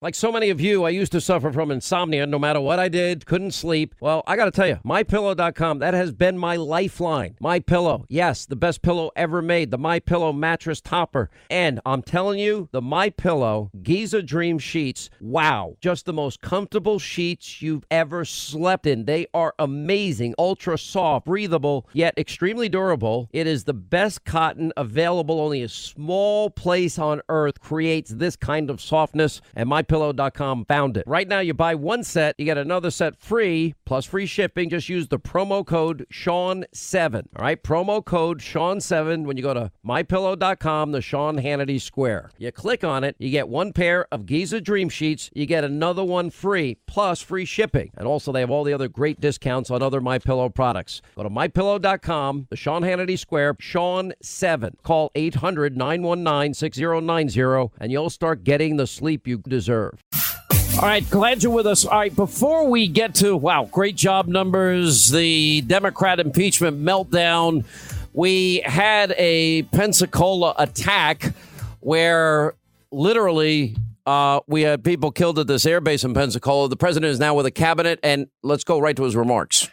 Like so many of you, I used to suffer from insomnia no matter what I did, couldn't sleep. Well, I got to tell you, MyPillow.com, that has been my lifeline. MyPillow, yes, the best pillow ever made, the MyPillow mattress topper. And I'm telling you, the MyPillow Giza Dream Sheets, wow, just the most comfortable sheets you've ever slept in. They are amazing, ultra soft, breathable, yet extremely durable. It is the best cotton available. Only a small place on earth creates this kind of softness, and MyPillow.com found it. Right now, you buy one set, you get another set free, plus free shipping. Just use the promo code Sean7. All right, promo code Sean7 when you go to MyPillow.com, the Sean Hannity Square. You click on it, you get one pair of Giza Dream Sheets, you get another one free, plus free shipping. And also, they have all the other great discounts on other MyPillow products. Go to MyPillow.com, the Sean Hannity Square, Sean7. Call 800-919-6090, and you'll start getting the sleep you deserve. All right, glad you're with us. All right, before we get to, wow, great job numbers, the Democrat impeachment meltdown, we had a Pensacola attack where literally we had people killed at this airbase in Pensacola. The president is now with a cabinet, and let's go right to his remarks.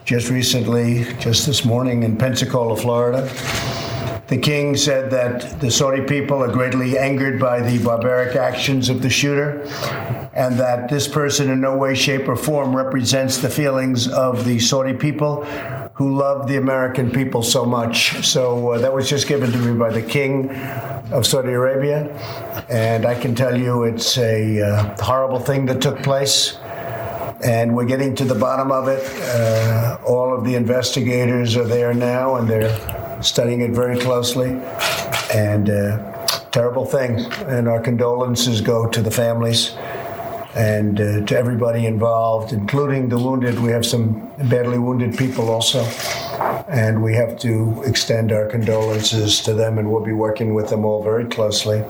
Just recently, just this morning in Pensacola, Florida, the king said that the Saudi people are greatly angered by the barbaric actions of the shooter, and that this person in no way, shape, or form represents the feelings of the Saudi people who love the American people so much. So that was just given to me by the king of Saudi Arabia, and I can tell you it's a horrible thing that took place. And we're getting to the bottom of it. All of the investigators are there now, and they're studying it very closely. And terrible thing. And our condolences go to the families and to everybody involved, including the wounded. We have some badly wounded people also. And we have to extend our condolences to them, and we'll be working with them all very closely.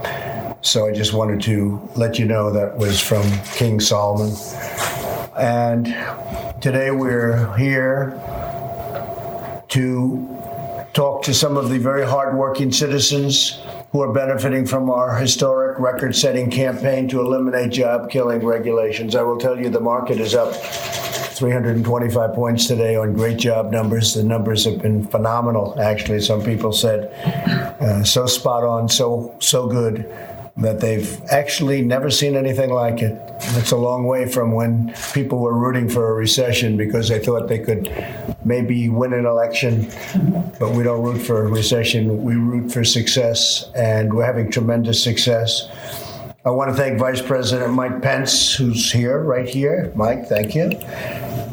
So I just wanted to let you know that was from King Solomon. And today we're here to talk to some of the very hardworking citizens who are benefiting from our historic record-setting campaign to eliminate job-killing regulations. I will tell you the market is up 325 points today on great job numbers. The numbers have been phenomenal, actually. Some people said so spot on, so good, that they've actually never seen anything like it. It's a long way from when people were rooting for a recession because they thought they could maybe win an election. But we don't root for a recession. We root for success, and we're having tremendous success. I want to thank Vice President Mike Pence, who's here, right here. Mike, thank you.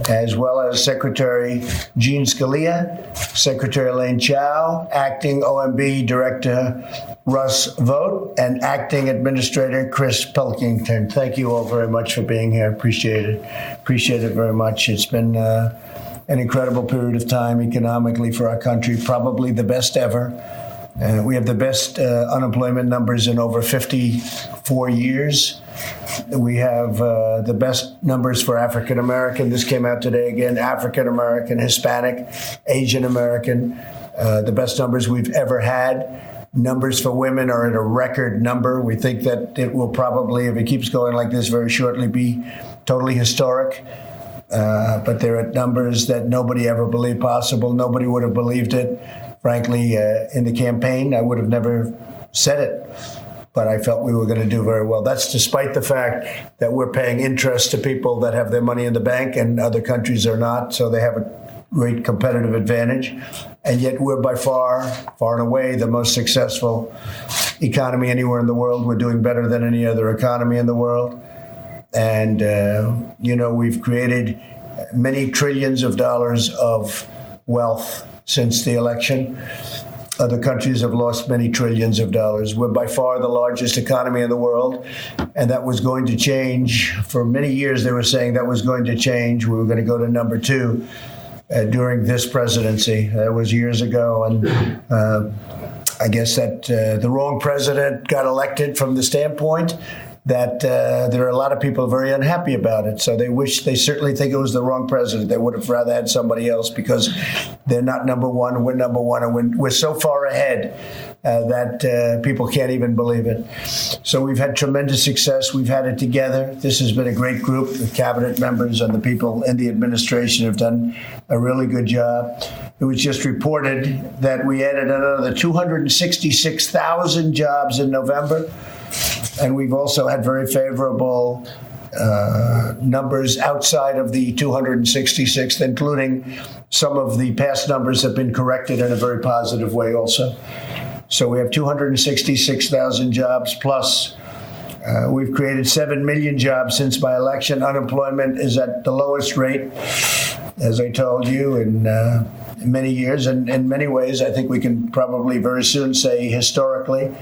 As well as Secretary Jean Scalia, Secretary Elaine Chao, Acting OMB Director Russ Vogt, and Acting Administrator Chris Pilkington. Thank you all very much for being here. Appreciate it. Appreciate it very much. It's been an incredible period of time economically for our country, probably the best ever. We have the best unemployment numbers in over 54 years. We have the best numbers for African American. This came out today again. African American, Hispanic, Asian American. The best numbers we've ever had. Numbers for women are at a record number. We think that it will probably, if it keeps going like this, very shortly be totally historic. But they're at numbers that nobody ever believed possible. Nobody would have believed it. Frankly, in the campaign, I would have never said it. But I felt we were going to do very well. That's despite the fact that we're paying interest to people that have their money in the bank and other countries are not. So they have a great competitive advantage. And yet we're by far and away the most successful economy anywhere in the world. We're doing better than any other economy in the world. And, we've created many trillions of dollars of wealth since the election. Other countries have lost many trillions of dollars. We're by far the largest economy in the world, and that was going to change. For many years, they were saying that was going to change. We were going to go to number 2 during this presidency. That was years ago, and I guess that the wrong president got elected from the standpoint that there are a lot of people very unhappy about it. So they certainly think it was the wrong president. They would have rather had somebody else because they're not number one, we're number one. And we're so far ahead that people can't even believe it. So we've had tremendous success. We've had it together. This has been a great group. The cabinet members and the people in the administration have done a really good job. It was just reported that we added another 266,000 jobs in November. And we've also had very favorable numbers outside of the 266th, including some of the past numbers have been corrected in a very positive way also. So we have 266,000 jobs plus. We've created 7 million jobs since my election. Unemployment is at the lowest rate, as I told you, in many years. And in many ways, I think we can probably very soon say historically.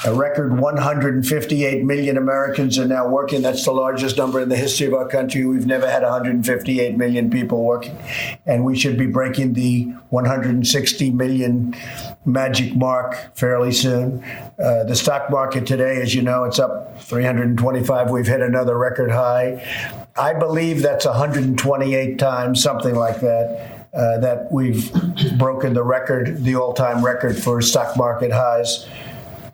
A record 158 million Americans are now working. That's the largest number in the history of our country. We've never had 158 million people working. And we should be breaking the 160 million magic mark fairly soon. The stock market today, as you know, it's up 325. We've hit another record high. I believe that's 128 times, something like that, that we've broken the record, the all-time record for stock market highs.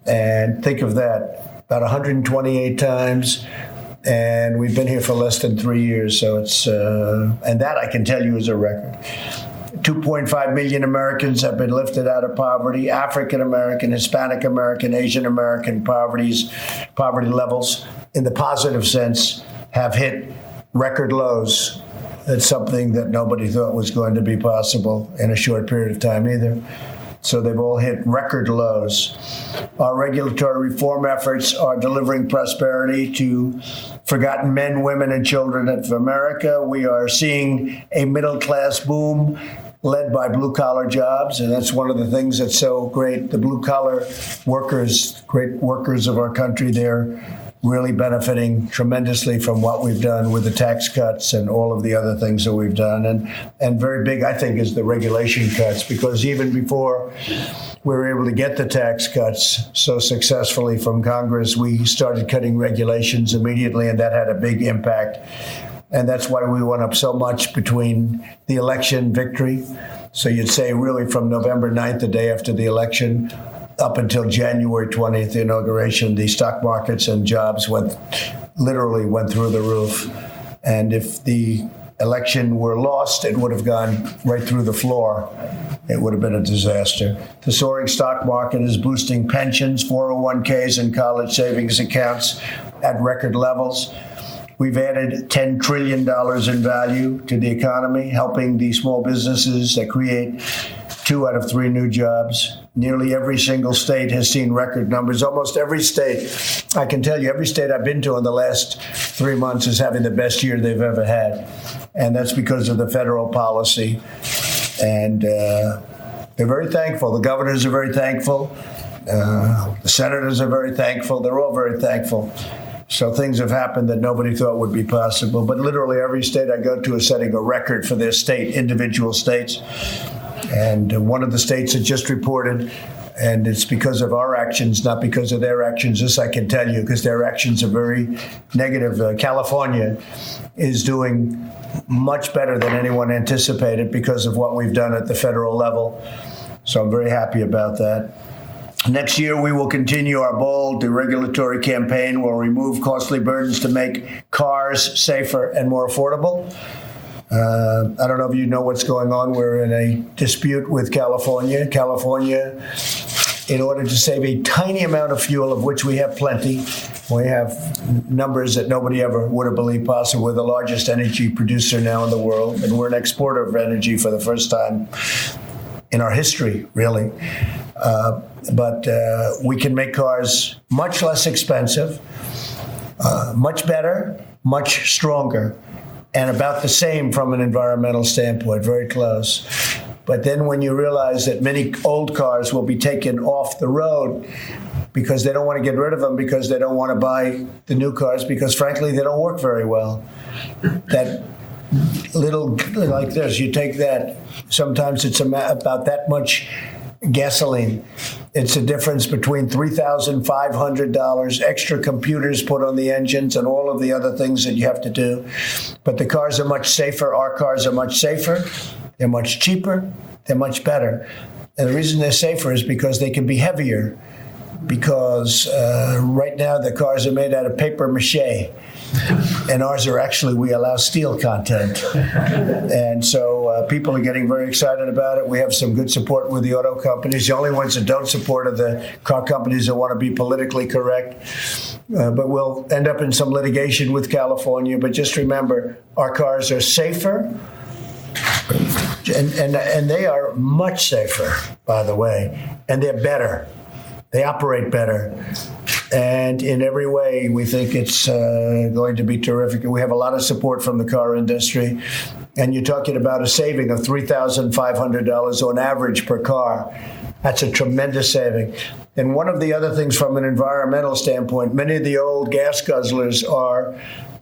And think of that, about 128 times, and we've been here for less than 3 years. So it's, and that I can tell you is a record. 2.5 million Americans have been lifted out of poverty. African American, Hispanic American, Asian American poverty levels, in the positive sense, have hit record lows. That's something that nobody thought was going to be possible in a short period of time either. So they've all hit record lows. Our regulatory reform efforts are delivering prosperity to forgotten men, women, and children of America. We are seeing a middle-class boom led by blue-collar jobs, and that's one of the things that's so great. The blue-collar workers, great workers of our country, they're really benefiting tremendously from what we've done with the tax cuts and all of the other things that we've done. And very big, I think, is the regulation cuts, because even before we were able to get the tax cuts so successfully from Congress, we started cutting regulations immediately, and that had a big impact. And that's why we went up so much between the election victory. So you'd say really from November 9th, the day after the election, up until January 20th, the inauguration, the stock markets and jobs literally went through the roof. And if the election were lost, it would have gone right through the floor. It would have been a disaster. The soaring stock market is boosting pensions, 401ks, and college savings accounts at record levels. We've added $10 trillion in value to the economy, helping the small businesses that create 2 out of 3 new jobs. Nearly every single state has seen record numbers. Almost every state, I can tell you, every state I've been to in the last 3 months is having the best year they've ever had. And that's because of the federal policy. And they're very thankful. The governors are very thankful. The senators are very thankful. They're all very thankful. So things have happened that nobody thought would be possible. But literally every state I go to is setting a record for their state, individual states. And one of the states that just reported, and it's because of our actions, not because of their actions. This I can tell you, because their actions are very negative. California is doing much better than anyone anticipated because of what we've done at the federal level. So I'm very happy about that. Next year, we will continue our bold deregulatory campaign. We'll remove costly burdens to make cars safer and more affordable. I don't know if you know what's going on. We're in a dispute with California. California, in order to save a tiny amount of fuel, of which we have plenty, we have numbers that nobody ever would have believed possible. We're the largest energy producer now in the world, and we're an exporter of energy for the first time in our history, really. But we can make cars much less expensive, much better, much stronger, and about the same from an environmental standpoint, very close. But then when you realize that many old cars will be taken off the road because they don't want to get rid of them, because they don't want to buy the new cars, because frankly, they don't work very well. That little, like this, you take that, sometimes it's about that much gasoline. It's a difference between $3,500 extra computers put on the engines and all of the other things that you have to do. But the cars are much safer. Our cars are much safer. They're much cheaper. They're much better. And the reason they're safer is because they can be heavier, because right now the cars are made out of paper mache. And ours are actually, we allow steel content. And so people are getting very excited about it. We have some good support with the auto companies. The only ones that don't support are the car companies that want to be politically correct. But we'll end up in some litigation with California. But just remember, our cars are safer. And they are much safer, by the way. And they're better. They operate better. And in every way, we think it's going to be terrific. We have a lot of support from the car industry. And you're talking about a saving of $3,500 on average per car. That's a tremendous saving. And one of the other things from an environmental standpoint, many of the old gas guzzlers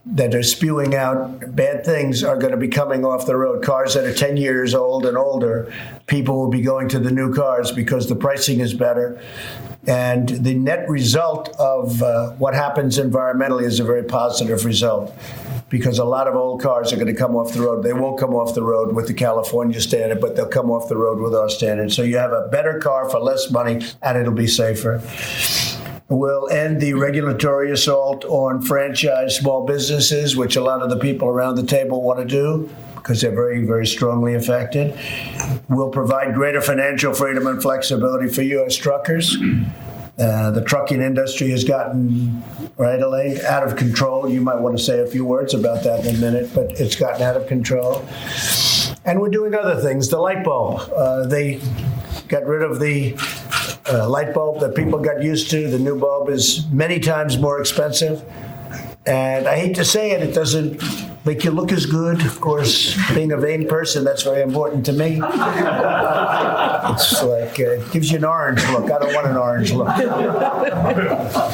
that are spewing out bad things are going to be coming off the road. Cars that are 10 years old and older, people will be going to the new cars because the pricing is better. And the net result of what happens environmentally is a very positive result, because a lot of old cars are going to come off the road. They won't come off the road with the California standard, but they'll come off the road with our standard. So you have a better car for less money, and it'll be safer. We'll end the regulatory assault on franchise small businesses, which a lot of the people around the table want to do, because they're very, very strongly affected. We'll provide greater financial freedom and flexibility for U.S. truckers. The trucking industry has gotten, right, Elaine, out of control. You might want to say a few words about that in a minute, but it's gotten out of control. And we're doing other things. The light bulb, they got rid of the light bulb that people got used to. The new bulb is many times more expensive. And I hate to say it, it doesn't make you look as good. Of course, being a vain person, that's very important to me. It's like, it gives you an orange look. I don't want an orange look.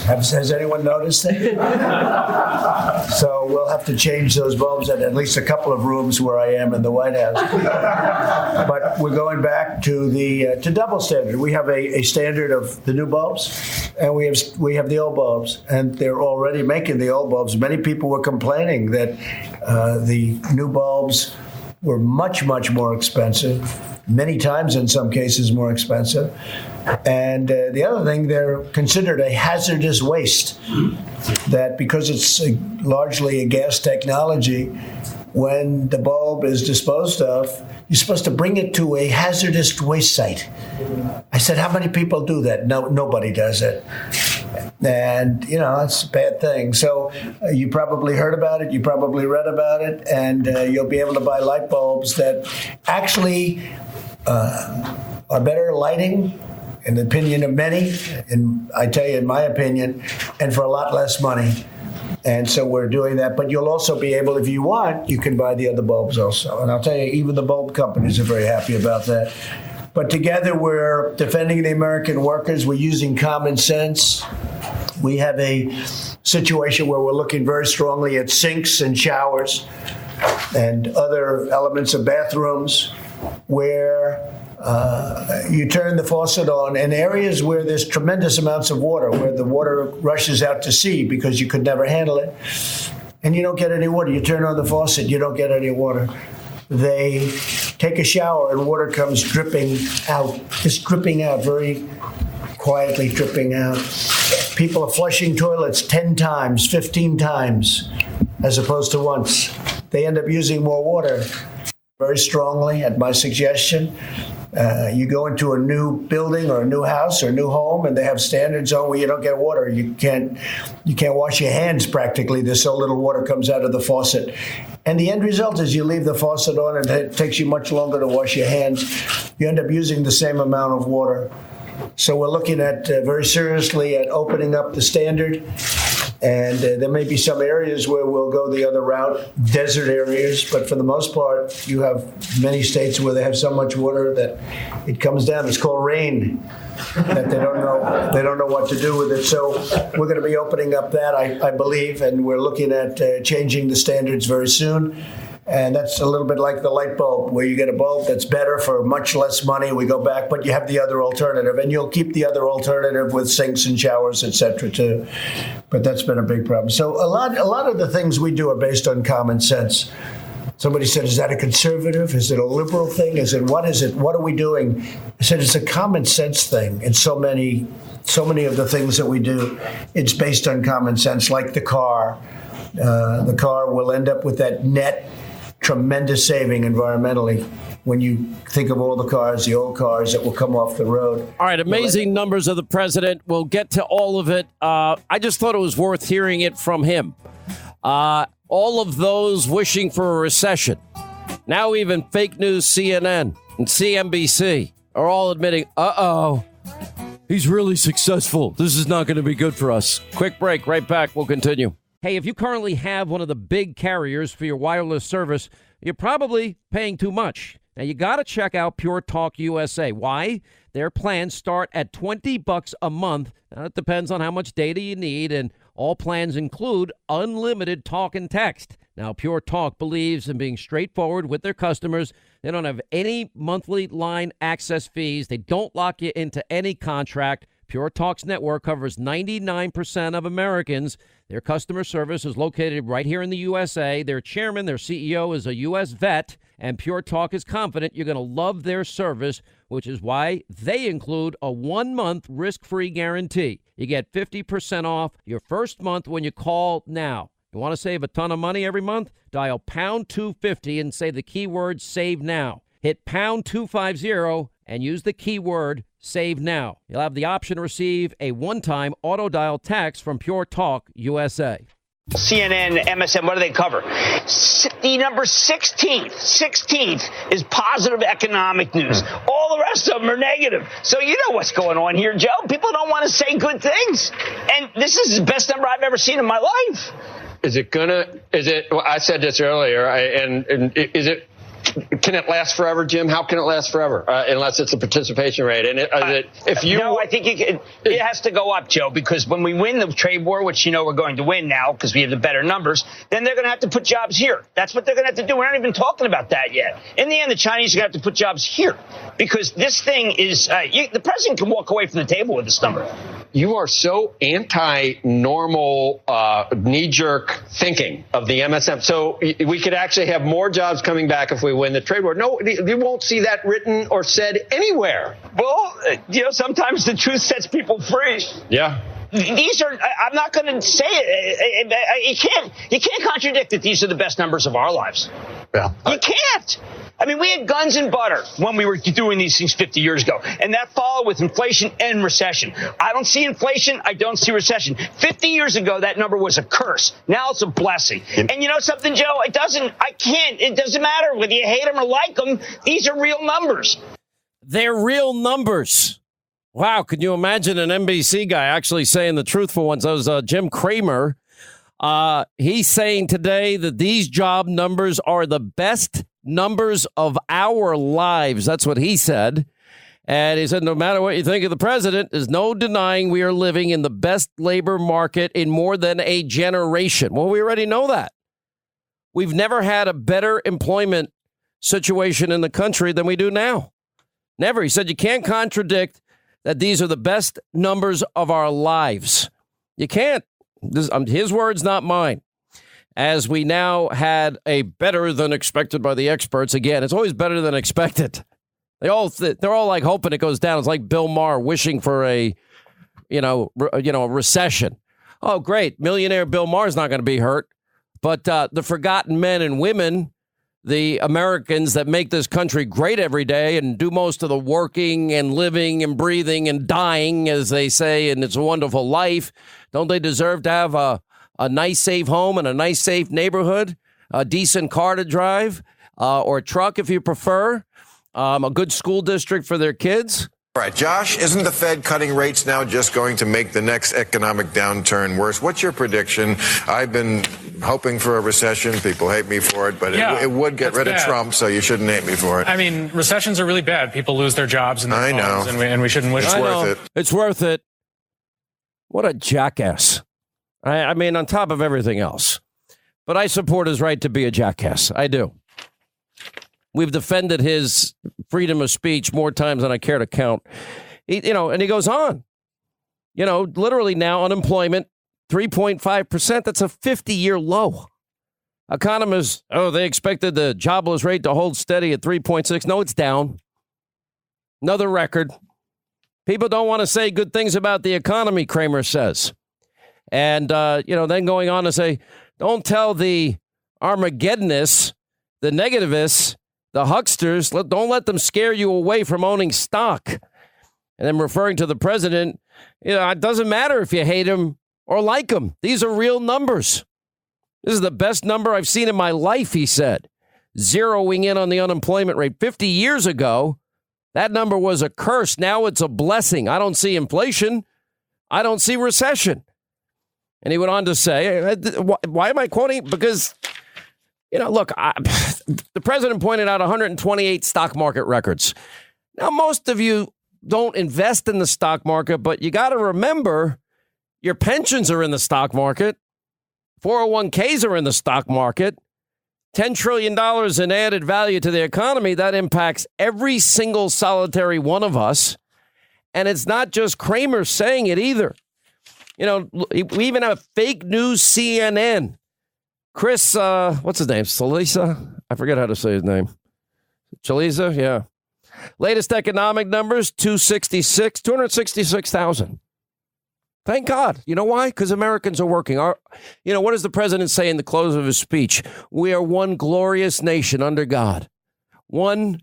Has anyone noticed that? So we'll have to change those bulbs at least a couple of rooms where I am in the White House. But we're going back to the to double standard. We have a standard of the new bulbs, and we have the old bulbs, and they're already making the old bulbs. Many people were complaining that the new bulbs were much, much more expensive, many times in some cases more expensive. And the other thing, they're considered a hazardous waste, that because it's largely a gas technology, when the bulb is disposed of, you're supposed to bring it to a hazardous waste site. I said, how many people do that? No, nobody does it. And, that's a bad thing. So you probably heard about it. You probably read about it. And you'll be able to buy light bulbs that actually are better lighting, in the opinion of many, and I tell you, in my opinion, and for a lot less money. And so we're doing that. But you'll also be able, if you want, you can buy the other bulbs also. And I'll tell you, even the bulb companies are very happy about that. But together, we're defending the American workers. We're using common sense. We have a situation where we're looking very strongly at sinks and showers and other elements of bathrooms where you turn the faucet on in areas where there's tremendous amounts of water, where the water rushes out to sea because you could never handle it, and you don't get any water. You turn on the faucet, you don't get any water. They take a shower and water comes dripping out, just dripping out, very quietly dripping out. People are flushing toilets 10 times, 15 times, as opposed to once. They end up using more water. Very strongly, at my suggestion, you go into a new building or a new house or a new home, and they have standards on where you don't get water. You can't wash your hands practically. There's so little water comes out of the faucet. And the end result is you leave the faucet on, and it takes you much longer to wash your hands. You end up using the same amount of water. So we're looking at very seriously at opening up the standard. And there may be some areas where we'll go the other route, desert areas. But for the most part, you have many states where they have so much water that it comes down. It's called rain, that they don't know what to do with it. So we're going to be opening up that, I believe, and we're looking at changing the standards very soon. And that's a little bit like the light bulb, where you get a bulb that's better for much less money. We go back, but you have the other alternative, and you'll keep the other alternative with sinks and showers, et cetera, too. But that's been a big problem. So a lot of the things we do are based on common sense. Somebody said, is that a conservative? Is it a liberal thing? Is it? What are we doing? I said, it's a common sense thing. And so many of the things that we do, it's based on common sense, like the car. The car will end up with that net tremendous saving environmentally when you think of all the old cars that will come off the road. All right, amazing numbers of the president. We'll get to all of it. I just thought it was worth hearing it from him. All of those wishing for a recession. Now even fake news CNN and CNBC are all admitting, he's really successful. This is not going to be good for us. Quick break. Right back. We'll continue. Hey, if you currently have one of the big carriers for your wireless service, you're probably paying too much. Now, you got to check out Pure Talk USA. Why? Their plans start at $20 a month. Now, it depends on how much data you need, and all plans include unlimited talk and text. Now, Pure Talk believes in being straightforward with their customers. They don't have any monthly line access fees. They don't lock you into any contract. Pure Talk's network covers 99% of Americans. Their customer service is located right here in the USA. Their chairman, their CEO, is a U.S. vet, and Pure Talk is confident you're going to love their service, which is why they include a 1-month risk-free guarantee. You get 50% off your first month when you call now. You want to save a ton of money every month? Dial pound 250 and say the keyword save now. Hit pound 250 and use the keyword save now. You'll have the option to receive a one-time auto dial text from Pure Talk USA. CNN, MSN, what do they cover? The number 16th is positive economic news. All the rest of them are negative. So you know what's going on here, Joe. People don't want to say good things. And this is the best number I've ever seen in my life. Well, I said this earlier, can it last forever, Jim? How can it last forever? Unless it's a participation rate. And I think it has to go up, Joe, because when we win the trade war, which you know we're going to win now because we have the better numbers, then they're going to have to put jobs here. That's what they're going to have to do. We're not even talking about that yet. In the end, the Chinese are going to have to put jobs here because this thing is the president can walk away from the table with this number. You are so anti-normal, knee-jerk thinking of the MSM. So we could actually have more jobs coming back if we win the trade war. No, you won't see that written or said anywhere. Well, sometimes the truth sets people free. Yeah. These are, I'm not going to say it. You can't contradict that these are the best numbers of our lives. Yeah. You can't. I mean, we had guns and butter when we were doing these things 50 years ago, and that followed with inflation and recession. I don't see inflation. I don't see recession. 50 years ago, that number was a curse. Now it's a blessing. And you know something, Joe? It doesn't matter whether you hate them or like them. These are real numbers. They're real numbers. Wow. Could you imagine an NBC guy actually saying the truth for once? That was Jim Cramer. He's saying today that these job numbers are the best numbers of our lives. That's what he said. And he said, no matter what you think of the president, there's no denying we are living in the best labor market in more than a generation. Well, we already know that. We've never had a better employment situation in the country than we do now. Never. He said you can't contradict that these are the best numbers of our lives. You can't. His words, not mine. As we now had a better than expected by the experts. Again, it's always better than expected. They're all like hoping it goes down. It's like Bill Maher wishing for a recession. Oh, great. Millionaire Bill Maher's not going to be hurt. But the forgotten men and women, the Americans that make this country great every day and do most of the working and living and breathing and dying, as they say, and It's a Wonderful Life. Don't they deserve to have a nice, safe home and a nice, safe neighborhood, a decent car to drive, or a truck if you prefer, a good school district for their kids? All right, Josh, isn't the Fed cutting rates now just going to make the next economic downturn worse? What's your prediction? I've been hoping for a recession. People hate me for it, but it would get rid of Trump, so you shouldn't hate me for it. I mean, recessions are really bad. People lose their jobs and their homes, and we shouldn't wish it's worth it. It's worth it. What a jackass. I mean, on top of everything else. But I support his right to be a jackass. I do. We've defended his freedom of speech more times than I care to count. And he goes on. Literally now unemployment, 3.5%. That's a 50-year low. Economists, they expected the jobless rate to hold steady at 3.6. No, it's down. Another record. People don't want to say good things about the economy, Kramer says. And, then going on to say, don't tell the Armageddonists, the negativists, the hucksters, don't let them scare you away from owning stock. And then referring to the president, it doesn't matter if you hate him or like him. These are real numbers. This is the best number I've seen in my life, he said, zeroing in on the unemployment rate. 50 years ago, that number was a curse. Now it's a blessing. I don't see inflation. I don't see recession. And he went on to say, why am I quoting? Because, look, the president pointed out 128 stock market records. Now, most of you don't invest in the stock market, but you got to remember your pensions are in the stock market. 401ks are in the stock market. $10 trillion in added value to the economy. That impacts every single solitary one of us. And it's not just Kramer saying it either. We even have fake news CNN. Chris, what's his name? Chalisa? I forget how to say his name. Chalisa, yeah. Latest economic numbers, 266,000. Thank God. You know why? Because Americans are working. What does the president say in the close of his speech? We are one glorious nation under God. One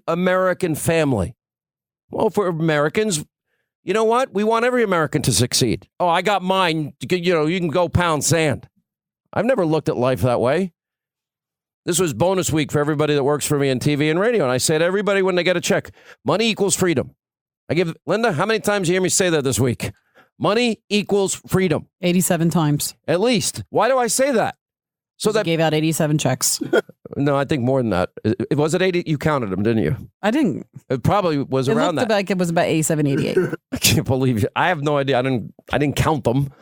American family. Well, for Americans, you know what? We want every American to succeed. Oh, I got mine. You can go pound sand. I've never looked at life that way. This was bonus week for everybody that works for me in TV and radio. And I say to everybody when they get a check, money equals freedom. I give Linda, how many times you hear me say that this week? Money equals freedom. 87 times. At least. Why do I say that? So that gave out 87 checks. No, I think more than that. Was it 80? You counted them, didn't you? I didn't. It probably was around that. It looked like it was about 87, 88. I can't believe it. I have no idea. I didn't count them.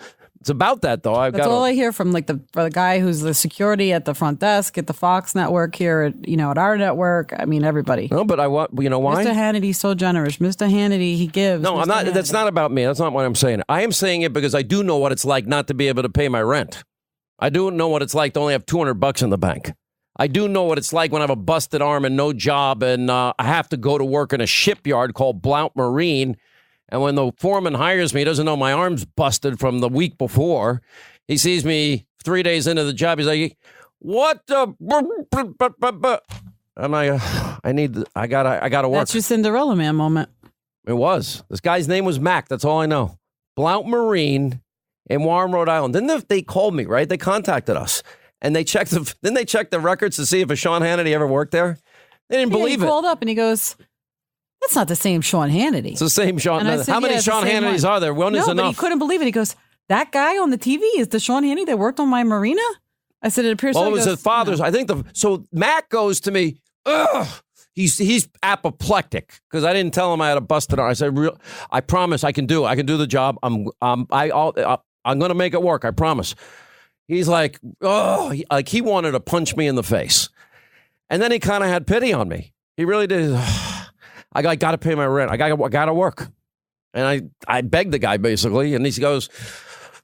It's about that, though. That's all I hear from the guy who's the security at the front desk at the Fox network here, at our network. I mean, everybody. No, but you know why? Mr. Hannity's so generous. Mr. Hannity, he gives. No, Mr. I'm not. Hannity. That's not about me. That's not what I'm saying. I am saying it because I do know what it's like not to be able to pay my rent. I do know what it's like to only have $200 in the bank. I do know what it's like when I have a busted arm and no job and I have to go to work in a shipyard called Blount Marine. And when the foreman hires me, he doesn't know my arm's busted from the week before. He sees me 3 days into the job. He's like, what the? I'm like, I gotta work. That's your Cinderella Man moment. It was. This guy's name was Mac. That's all I know. Blount Marine in Warren, Rhode Island. Then they called me, right? They contacted us. And they checked the records to see if a Sean Hannity ever worked there. They didn't believe it. He called up and he goes, that's not the same Sean Hannity. It's the same Sean. How many Sean Hannitys are there? One is enough. But he couldn't believe it. He goes, that guy on the TV is the Sean Hannity that worked on my marina? I said, it appears well, it was his father's. I think so Mac goes to me, ugh. He's apoplectic because I didn't tell him I had a busted arm. I said, I promise I can do it. I can do the job. I'm going to make it work. I promise. He's like, he wanted to punch me in the face. And then he kind of had pity on me. He really did. I got to pay my rent. I got to work. And I begged the guy basically. And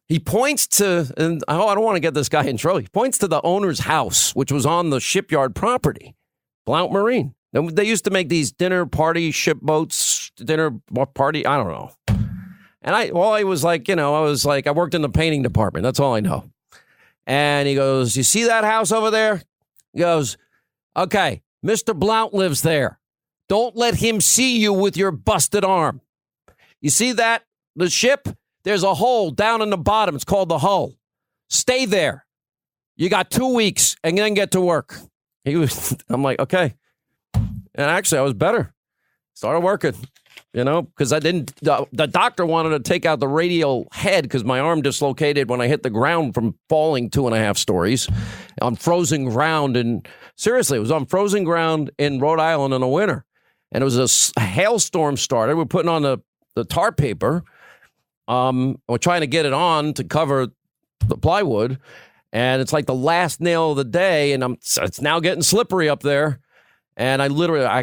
he points to, and I don't want to get this guy in trouble. He points to the owner's house, which was on the shipyard property, Blount Marine. And they used to make these dinner party shipboats, dinner party. I don't know. And I was like, I worked in the painting department. That's all I know. And he goes, you see that house over there? He goes, okay, Mr. Blount lives there. Don't let him see you with your busted arm. You see that? The ship? There's a hole down in the bottom. It's called the hull. Stay there. You got 2 weeks and then get to work. I'm like, okay. And actually, I was better. Started working, because the doctor wanted to take out the radial head because my arm dislocated when I hit the ground from falling 2.5 stories on frozen ground. And seriously, it was on frozen ground in Rhode Island in the winter. And it was a hailstorm started. We're putting on the tar paper. We're trying to get it on to cover the plywood. And it's like the last nail of the day. And it's now getting slippery up there. And I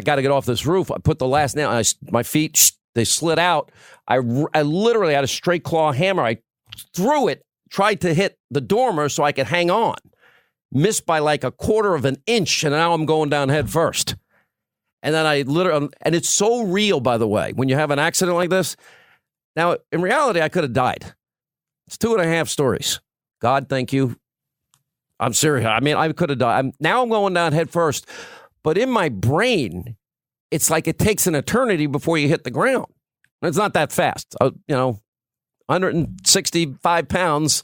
got to get off this roof. I put the last nail. My feet, they slid out. I literally had a straight claw hammer. I threw it, tried to hit the dormer so I could hang on. missed by like a quarter of an inch, and now I'm going down head first. And then I literally, and it's so real, by the way, when you have an accident like this. Now, in reality, I could have died. It's 2.5 stories. God, thank you. I'm serious. I mean, I could have died. Now I'm going down head first. But in my brain, it's like it takes an eternity before you hit the ground. It's not that fast. 165 pounds,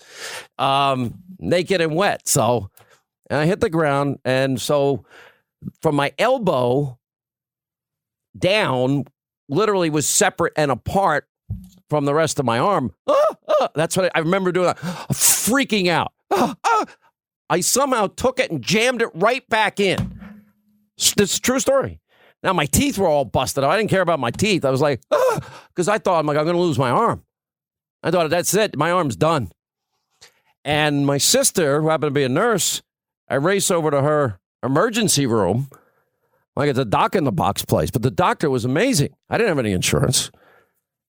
naked and wet. So I hit the ground. And so from my elbow down, literally was separate and apart from the rest of my arm. That's what I remember doing. Freaking out. I somehow took it and jammed it right back in. This is a true story. Now, my teeth were all busted. I didn't care about my teeth. I was like, because I thought, I'm going to lose my arm. I thought, that's it. My arm's done. And my sister, who happened to be a nurse, I race over to her emergency room, like it's a dock-in-the-box place. But the doctor was amazing. I didn't have any insurance.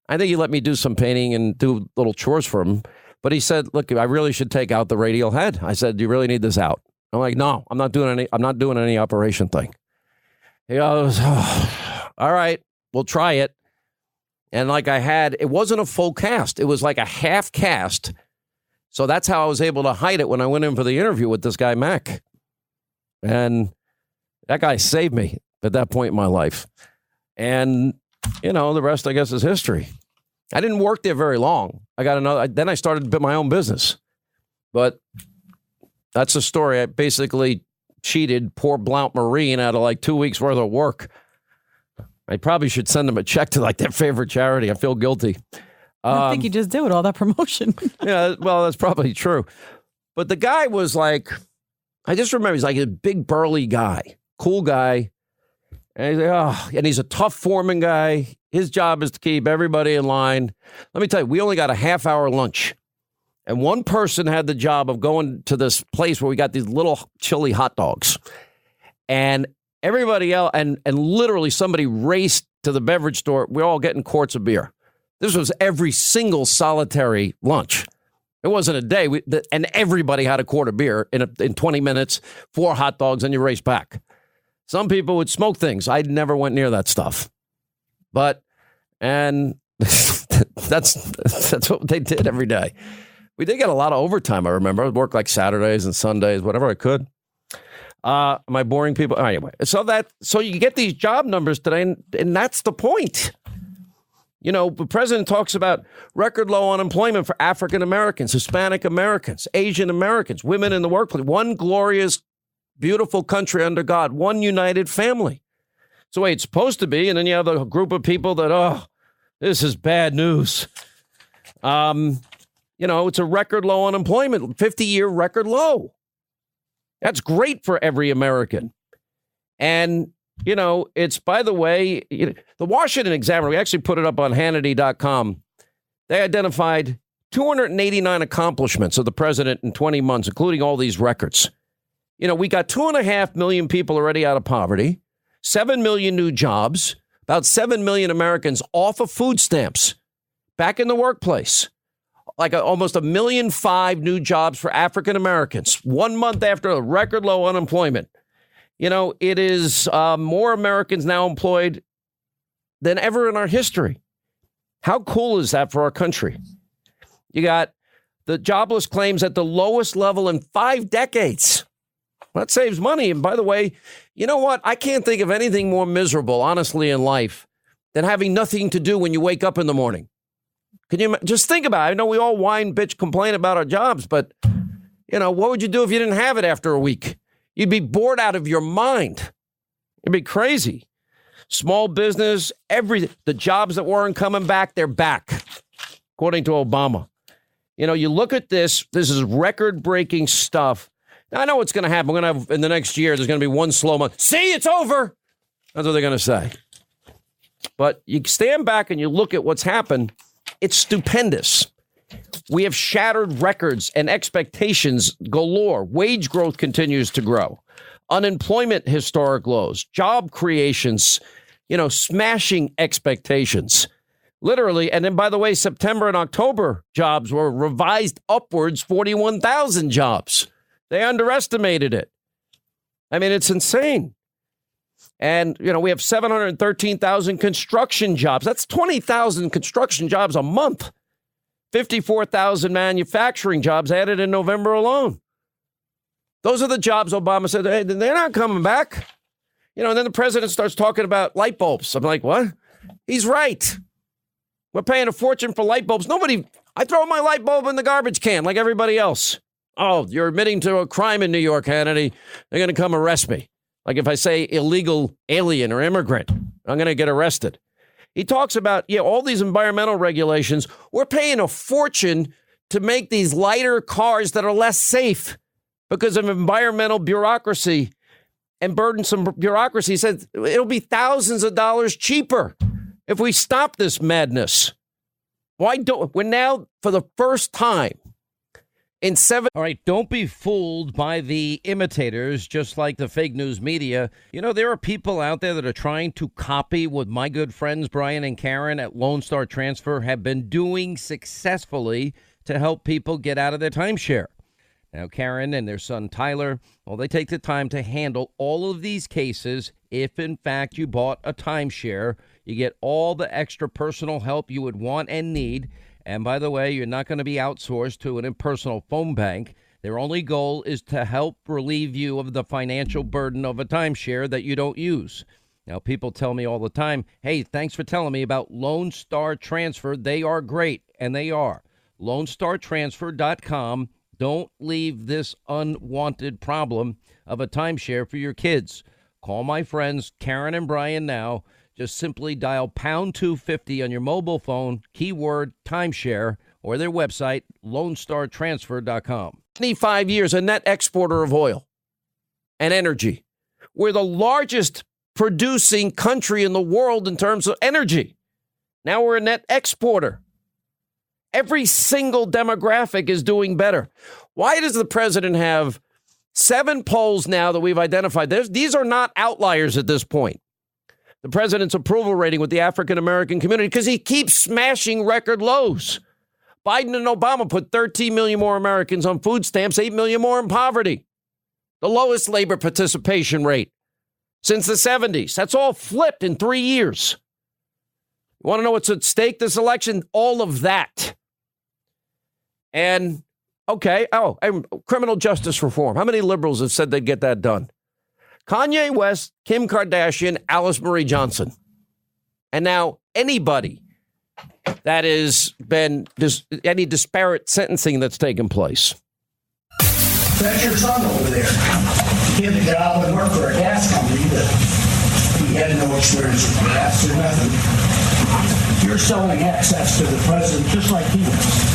I think he let me do some painting and do little chores for him. But he said, look, I really should take out the radial head. I said, do you really need this out? I'm like, no, I'm not doing any operation thing. He goes, all right, we'll try it. And like it wasn't a full cast. It was like a half cast. So that's how I was able to hide it when I went in for the interview with this guy, Mac. And that guy saved me at that point in my life. And, the rest, I guess, is history. I didn't work there very long. Then I started my own business. But that's the story. I basically cheated poor Blount Marine out of like 2 weeks worth of work. I probably should send them a check to like their favorite charity. I feel guilty. I think you just did with all that promotion. Yeah, well, that's probably true. But the guy was like, I just remember he's like a big burly guy, cool guy. And he's like, and he's a tough foreman guy. His job is to keep everybody in line. Let me tell you, we only got a half-hour lunch. And one person had the job of going to this place where we got these little chili hot dogs. And everybody else, and literally somebody raced to the beverage store. We're all getting quarts of beer. This was every single solitary lunch. It wasn't a day. And everybody had a quart of beer in 20 minutes, 4 hot dogs, and you race back. Some people would smoke things. I never went near that stuff. And that's what they did every day. We did get a lot of overtime, I remember. I would work like Saturdays and Sundays, whatever I could. Am I boring people? Anyway, so you get these job numbers today, and that's the point. The president talks about record low unemployment for African Americans, Hispanic Americans, Asian Americans, women in the workplace. One glorious, beautiful country under God, one united family. It's the way it's supposed to be. And then you have a group of people that, this is bad news. It's a record low unemployment, 50-year record low. That's great for every American. And, it's, by the way, the Washington Examiner, we actually put it up on Hannity.com. They identified 289 accomplishments of the president in 20 months, including all these records. We got 2.5 million people already out of poverty, 7 million new jobs, about 7 million Americans off of food stamps, back in the workplace. Like almost 1.5 million new jobs for African Americans 1 month after a record low unemployment. It is more Americans now employed than ever in our history. How cool is that for our country? You got the jobless claims at the lowest level in 5 decades. That saves money. And by the way, you know what? I can't think of anything more miserable, honestly, in life than having nothing to do when you wake up in the morning. Can you just think about it? I know we all whine, bitch, complain about our jobs, but, what would you do if you didn't have it after a week? You'd be bored out of your mind. It'd be crazy. Small business, everything. The jobs that weren't coming back, they're back, according to Obama. You look at this is record-breaking stuff. Now, I know what's going to happen. We're going to have, in the next year, there's going to be one slow month. See, it's over. That's what they're going to say. But you stand back and you look at what's happened. It's stupendous. We have shattered records and expectations galore. Wage growth continues to grow. Unemployment, historic lows. Job creations, smashing expectations. Literally. And then, by the way, September and October jobs were revised upwards, 41,000 jobs. They underestimated it. I mean, it's insane. And, we have 713,000 construction jobs. That's 20,000 construction jobs a month. 54,000 manufacturing jobs added in November alone. Those are the jobs Obama said, hey, they're not coming back. And then the president starts talking about light bulbs. I'm like, what? He's right. We're paying a fortune for light bulbs. I throw my light bulb in the garbage can like everybody else. Oh, you're admitting to a crime in New York, Hannity. They're going to come arrest me. Like if I say illegal alien or immigrant, I'm going to get arrested. He talks about, all these environmental regulations. We're paying a fortune to make these lighter cars that are less safe because of environmental bureaucracy and burdensome bureaucracy. He said it'll be thousands of dollars cheaper if we stop this madness. We're now, for the first time in 7. All right, don't be fooled by the imitators, just like the fake news media. There are people out there that are trying to copy what my good friends Brian and Karen at Lone Star Transfer have been doing successfully to help people get out of their timeshare. Now, Karen and their son Tyler, they take the time to handle all of these cases. If, in fact, you bought a timeshare, you get all the extra personal help you would want and need. And by the way, you're not going to be outsourced to an impersonal phone bank. Their only goal is to help relieve you of the financial burden of a timeshare that you don't use. Now, people tell me all the time, hey, thanks for telling me about Lone Star Transfer. They are great, and they are. LoneStarTransfer.com. Don't leave this unwanted problem of a timeshare for your kids. Call my friends Karen and Brian now. Just simply dial pound 250 on your mobile phone, keyword timeshare, or their website, LoneStarTransfer.com. 25 years, a net exporter of oil and energy. We're the largest producing country in the world in terms of energy. Now we're a net exporter. Every single demographic is doing better. Why does the president have 7 polls now that we've identified? These are not outliers at this point. The president's approval rating with the African-American community, because he keeps smashing record lows. Biden and Obama put 13 million more Americans on food stamps, 8 million more in poverty. The lowest labor participation rate since the 70s. That's all flipped in 3 years. You want to know what's at stake this election? All of that. And, and criminal justice reform. How many liberals have said they'd get that done? Kanye West, Kim Kardashian, Alice Marie Johnson. And now anybody that has been any disparate sentencing that's taken place. That's your son over there. He had to get out and work for a gas company that he had no experience with gas or nothing. You're selling access to the president just like he was.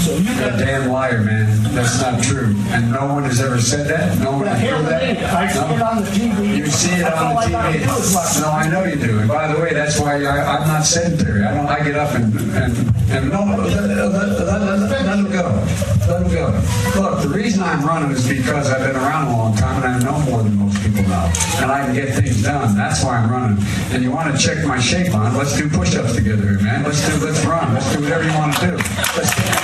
So You're a damn liar, man. That's not true. And no one has ever said that. No one has heard that. I see it on the TV. You see it on the TV. No, I know you do. And by the way, that's why I'm not sedentary. I get up and no, let him go. Let him go. Look, the reason I'm running is because I've been around a long time and I know more than most people know. And I can get things done. That's why I'm running. And you want to check my shape on? Let's do push-ups together here, man. Let's run. Let's do whatever you want to do. Let's get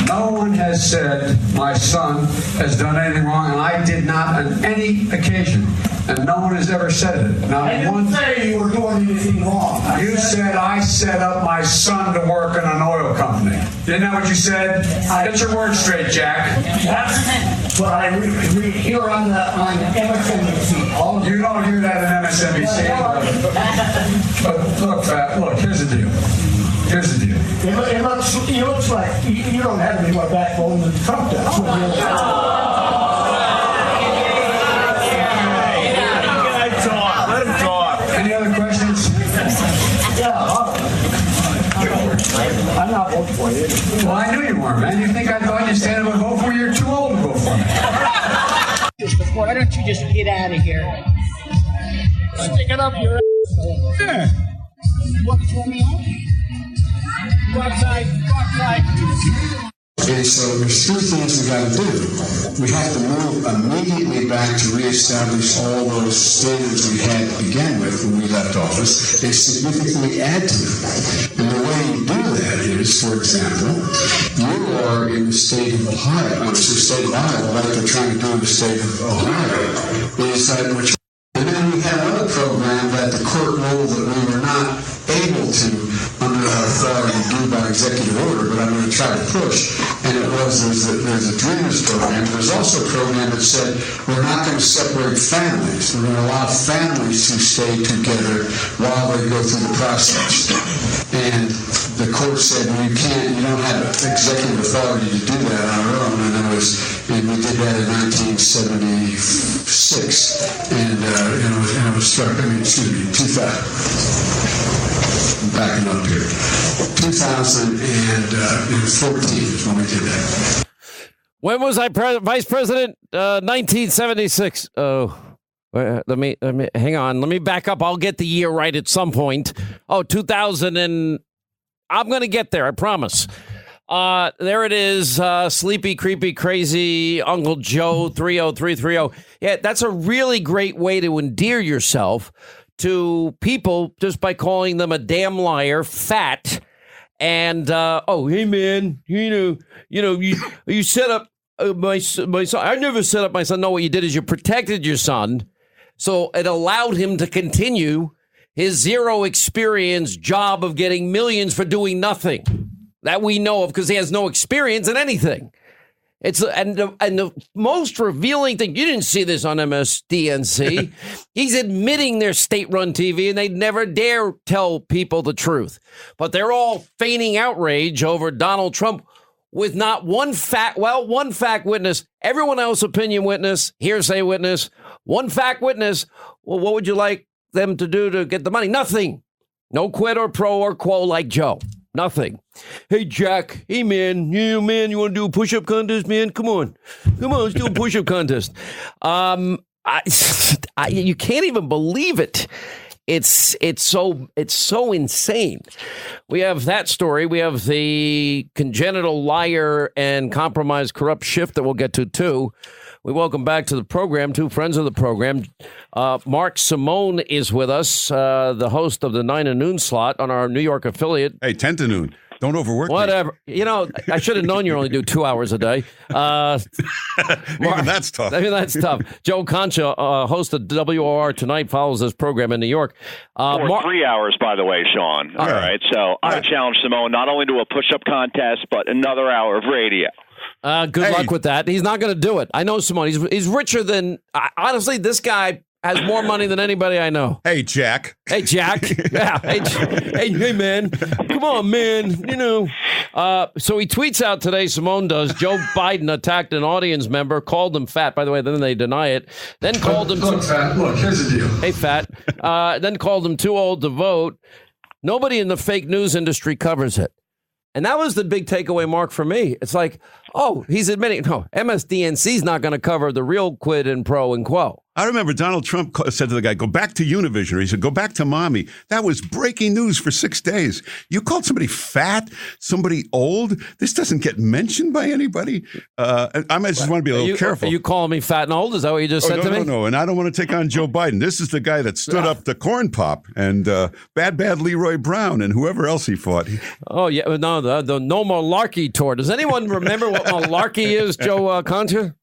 no one has said my son has done anything wrong, and I did not on any occasion. And no one has ever said it. Now, I didn't say you were doing anything wrong. You said I set up my son to work in an oil company. Isn't that what you said? Get your words straight, Jack. That's what I read here on MSNBC. You don't hear that on MSNBC. But look, here's the deal. Here's the deal. It looks like you don't have any more backbone than Trump does. Let him talk. Any other questions? Yeah. I'm not voting for you. Well, I knew you weren't, man. You think I thought you'd stand up and vote for me? You're too old to vote for me. Why don't you just get out of here? Stick it up your ass. Yeah. What's going on? Go outside. Okay, so there's 3 things we got to do. We have to move immediately back to reestablish all those standards we had to begin with when we left office and significantly add to them. And the way you do that is, for example, you are in the state of Ohio, like they're trying to do in the state of Ohio, is that which. And then we had another program that the court ruled that we were not able to, under our authority, do by executive order, but I'm going to try to push. And it was, there's a Dreamers program. There's also a program that said we're not going to separate families. We're going to allow families to stay together while they go through the process. And the court said, well, you don't have executive authority to do that on our own. And we did that in 1976. And it was struck, 2000. Backing up here. 2014 is when we did that. When was I vice president? 1976. Oh, let me hang on. Let me back up. I'll get the year right at some point. Oh, 2000 and I'm going to get there. I promise. There it is. Sleepy, creepy, crazy Uncle Joe 30330. Yeah, that's a really great way to endear yourself to people just by calling them a damn liar, fat, and hey man, you set up my son. I never set up my son. No, what you did is you protected your son, so it allowed him to continue his zero experience job of getting millions for doing nothing that we know of because he has no experience in anything. And the most revealing thing, you didn't see this on MSDNC. He's admitting they're state-run TV and they never dare tell people the truth. But they're all feigning outrage over Donald Trump with not one fact witness, everyone else opinion witness, hearsay witness, one fact witness. Well, what would you like them to do to get the money? Nothing. No quid or pro or quo like Joe. Nothing. Hey, Jack. Hey, man. Yeah, man, you want to do a push-up contest, man? Come on, let's do a push-up contest. You can't even believe it. It's so insane. We have that story. We have the congenital liar and compromised corrupt shift that we'll get to, too. We welcome back to the program two friends of the program. Mark Simone is with us, the host of the 9 to noon slot on our New York affiliate. Hey, 10 to noon. Don't overwork Whatever. Me. I should have known you only do 2 hours a day. Even that's tough. That's tough. Joe Concha, host of WOR Tonight, follows this program in New York. For 3 hours, by the way, Sean. All right. So I challenge Simone not only to a push-up contest, but another hour of radio. Good luck with that. He's not going to do it. I know Simone. He's richer than, honestly, this guy has more money than anybody I know. Hey, Jack. Hey, Jack. Yeah. Hey, man. Come on, man. So he tweets out today, Simone does, Joe Biden attacked an audience member, called him fat. By the way, then they deny it. Then called him... Look, fat. Look, here's the deal. Hey, fat. Then called him too old to vote. Nobody in the fake news industry covers it. And that was the big takeaway, Mark, for me. It's like, he's admitting, no, MSDNC's not going to cover the real quid and pro and quo. I remember Donald Trump said to the guy, go back to Univision. Or he said, go back to mommy. That was breaking news for 6 days. You called somebody fat, somebody old. This doesn't get mentioned by anybody. I just want to be a little careful. Are you calling me fat and old? Is that what you just said to me? No. And I don't want to take on Joe Biden. This is the guy that stood up to Corn Pop and bad Leroy Brown and whoever else he fought. Oh, yeah. No, the No Malarkey tour. Does anyone remember what malarkey is, Joe Concha?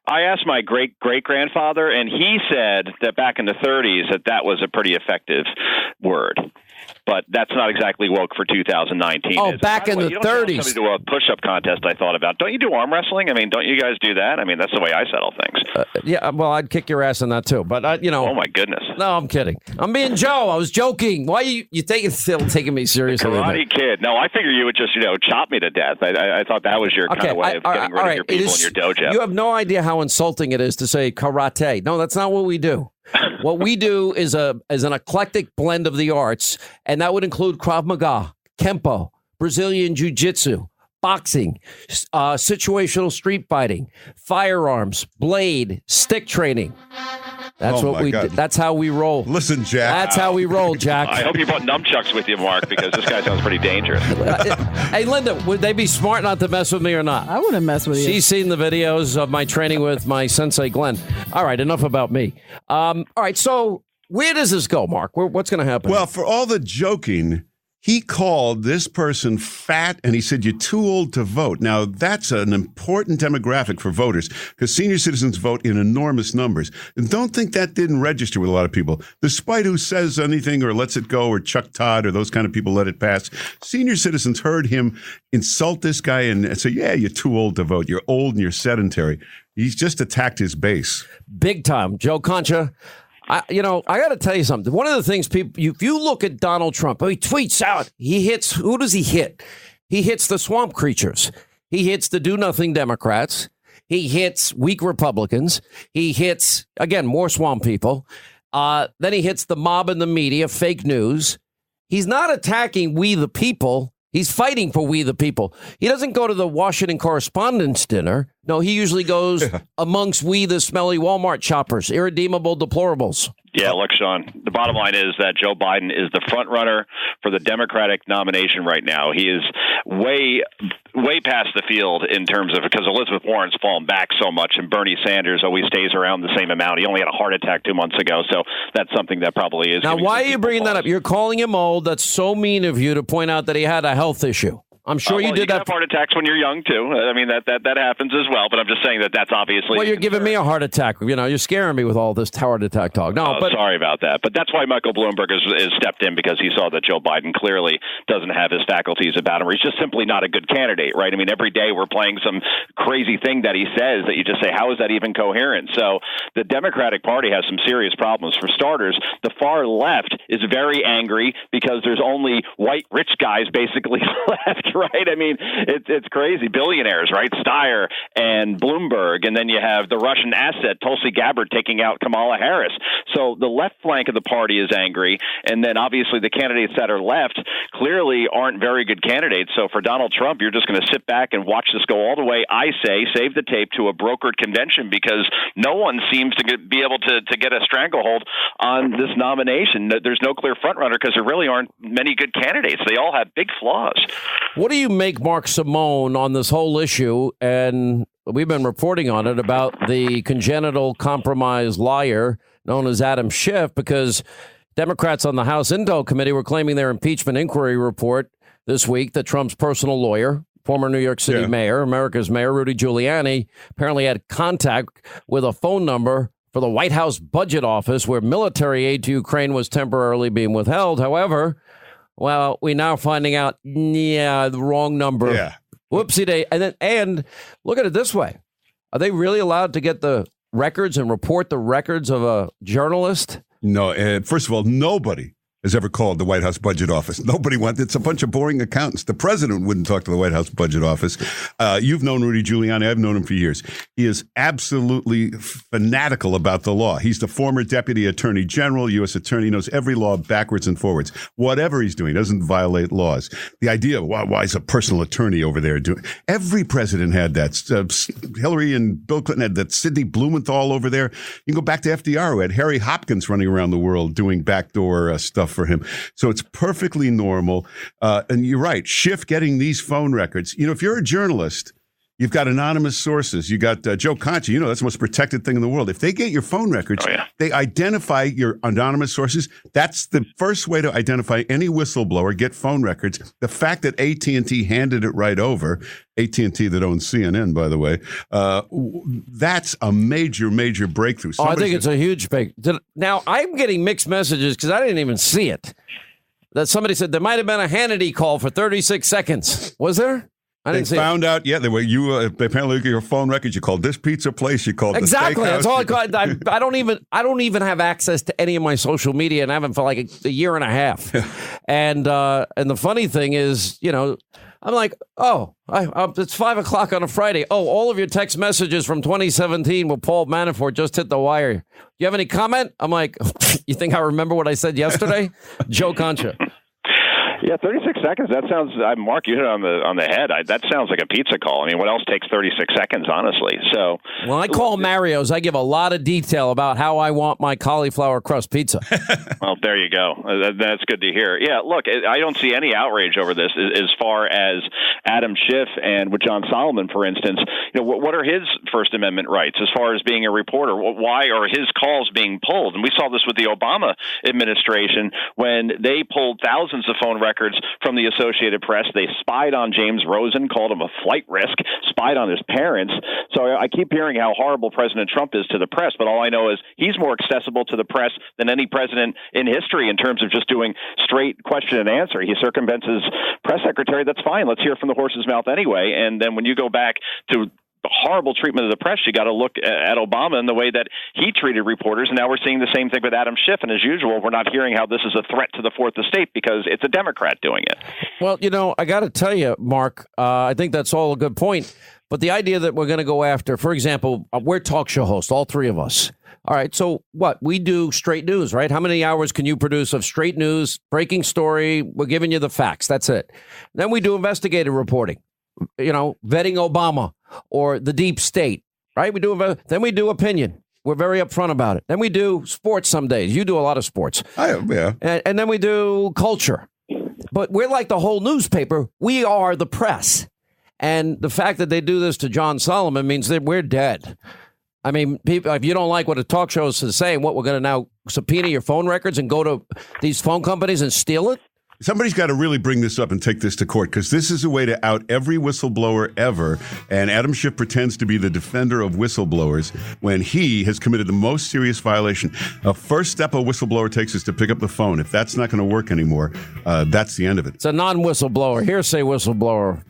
I asked my great-great-grandfather, and he said that back in the 30s that was a pretty effective word. But that's not exactly woke for 2019. Oh, back in the 30s. Somebody do a push-up contest I thought about. Don't you do arm wrestling? I mean, don't you guys do that? I mean, that's the way I settle things. Yeah, well, I'd kick your ass on that too. But, Oh, my goodness. No, I'm kidding. I'm being Joe. I was joking. Why are you still taking me seriously? Karate Kid. No, I figure you would just, chop me to death. I thought that was your kind of way of getting rid of your people in your dojo. You have no idea how insulting it is to say karate. No, that's not what we do. What we do is an eclectic blend of the arts, and that would include Krav Maga, Kempo, Brazilian Jiu-Jitsu, boxing, situational street fighting, firearms, blade, stick training. That's what we do. That's how we roll. Listen, Jack. That's how we roll, Jack. I hope you brought nunchucks with you, Mark, because this guy sounds pretty dangerous. Hey, Linda, would they be smart not to mess with me or not? I wouldn't mess with you. She's seen the videos of my training with my sensei, Glenn. All right, enough about me. All right, so where does this go, Mark? What's going to happen? Well, for all the joking, He called this person fat, and he said, you're too old to vote. Now, that's an important demographic for voters because senior citizens vote in enormous numbers. And don't think that didn't register with a lot of people. Despite who says anything or lets it go or Chuck Todd or those kind of people let it pass, senior citizens heard him insult this guy and say, yeah, you're too old to vote. You're old and you're sedentary. He's just attacked his base. Big time. Joe Concha. I got to tell you something. One of the things if you look at Donald Trump, he tweets out, he hits, who does he hit? He hits the swamp creatures. He hits the do-nothing Democrats. He hits weak Republicans. He hits, again, more swamp people. Then he hits the mob and the media, fake news. He's not attacking we the people. He's fighting for we the people. He doesn't go to the Washington Correspondents' Dinner. No, he usually goes amongst we the smelly Walmart shoppers, irredeemable deplorables. Yeah, look, Sean, the bottom line is that Joe Biden is the front runner for the Democratic nomination right now. He is way past the field in terms of, because Elizabeth Warren's fallen back so much and Bernie Sanders always stays around the same amount. He only had a heart attack 2 months ago, so that's something that probably is. Now, why are you bringing that up? You're calling him old. That's so mean of you to point out that he had a health issue. I'm sure you did that. You have heart attacks when you're young, too. I mean, that happens as well, but I'm just saying that's obviously... Well, you're giving me a heart attack. You're scaring me with all this heart attack talk. No, but sorry about that. But that's why Michael Bloomberg is stepped in, because he saw that Joe Biden clearly doesn't have his faculties about him, or he's just simply not a good candidate, right? I mean, every day we're playing some crazy thing that he says that you just say, how is that even coherent? So the Democratic Party has some serious problems. For starters, the far left is very angry because there's only white rich guys basically left, right? I mean, it's crazy. Billionaires, right? Steyer and Bloomberg. And then you have the Russian asset, Tulsi Gabbard, taking out Kamala Harris. So the left flank of the party is angry. And then obviously the candidates that are left clearly aren't very good candidates. So for Donald Trump, you're just going to sit back and watch this go all the way, I say, save the tape, to a brokered convention, because no one seems to be able to get a stranglehold on this nomination. There's no clear frontrunner because there really aren't many good candidates. They all have big flaws. What do you make Mark Simone on this whole issue? And we've been reporting on it about the congenital compromised liar known as Adam Schiff, because Democrats on the House Intel Committee were claiming their impeachment inquiry report this week that Trump's personal lawyer, former New York City mayor, America's mayor, Rudy Giuliani, apparently had contact with a phone number for the White House Budget Office where military aid to Ukraine was temporarily being withheld. However, well, we're now finding out, the wrong number. Yeah. Whoopsie day. And look at it this way. Are they really allowed to get the records and report the records of a journalist? No. First of all, nobody has ever called the White House Budget Office. Nobody wants. It's a bunch of boring accountants. The president wouldn't talk to the White House Budget Office. You've known Rudy Giuliani. I've known him for years. He is absolutely fanatical about the law. He's the former deputy attorney general, U.S. attorney, knows every law backwards and forwards. Whatever he's doing, doesn't violate laws. The idea of why is a personal attorney over there doing? Every president had that. Hillary and Bill Clinton had that. Sidney Blumenthal over there. You can go back to FDR, who had Harry Hopkins running around the world doing backdoor stuff for him. So it's perfectly normal. And you're right. Schiff getting these phone records. If you're a journalist, you've got anonymous sources. You got Joe Concha. That's the most protected thing in the world. If they get your phone records, they identify your anonymous sources. That's the first way to identify any whistleblower, get phone records. The fact that AT&T handed it right over, AT&T that owns CNN, by the way, that's a major, major breakthrough. I think it's a huge break. Now, I'm getting mixed messages because I didn't even see it. That somebody said there might have been a Hannity call for 36 seconds. Was there? They found out, they were apparently look at your phone records. You called this pizza place. You called exactly. The steakhouse. That's all I called. I don't even have access to any of my social media, and I haven't for like a year and a half. And the funny thing is, I'm like, it's 5 o'clock on a Friday. Oh, all of your text messages from 2017 with Paul Manafort just hit the wire. Do you have any comment? I'm like, you think I remember what I said yesterday? Joe Concha. Yeah, 36 seconds. That sounds, Mark, you hit it on the head. That sounds like a pizza call. I mean, what else takes 36 seconds, honestly? So, well, I call Mario's. I give a lot of detail about how I want my cauliflower crust pizza. Well, there you go. That's good to hear. Yeah, look, I don't see any outrage over this as far as Adam Schiff and with John Solomon, for instance. What are his First Amendment rights as far as being a reporter? Why are his calls being pulled? And we saw this with the Obama administration when they pulled thousands of phone records from the Associated Press. They spied on James Rosen, called him a flight risk, spied on his parents. So I keep hearing how horrible President Trump is to the press, but all I know is he's more accessible to the press than any president in history in terms of just doing straight question and answer. He circumvents his press secretary. That's fine. Let's hear it from the horse's mouth anyway. And then when you go back to the horrible treatment of the press, you got to look at Obama and the way that he treated reporters. And now we're seeing the same thing with Adam Schiff. And as usual, we're not hearing how this is a threat to the fourth estate because it's a Democrat doing it. Well, I got to tell you, Mark, I think that's all a good point. But the idea that we're going to go after, for example, we're talk show hosts, all three of us. All right. So what? We do straight news, right? How many hours can you produce of straight news, breaking story? We're giving you the facts. That's it. Then we do investigative reporting, vetting Obama or the deep state, right? Then we do opinion. We're very upfront about it. Then we do sports some days. You do a lot of sports. Yeah. And then we do culture. But we're like the whole newspaper. We are the press. And the fact that they do this to John Solomon means that we're dead. I mean, people, if you don't like what a talk show is saying, we're going to now subpoena your phone records and go to these phone companies and steal it? Somebody's got to really bring this up and take this to court, because this is a way to out every whistleblower ever. And Adam Schiff pretends to be the defender of whistleblowers when he has committed the most serious violation. A first step a whistleblower takes is to pick up the phone. If that's not going to work anymore, that's the end of it. It's a non-whistleblower, hearsay whistleblower.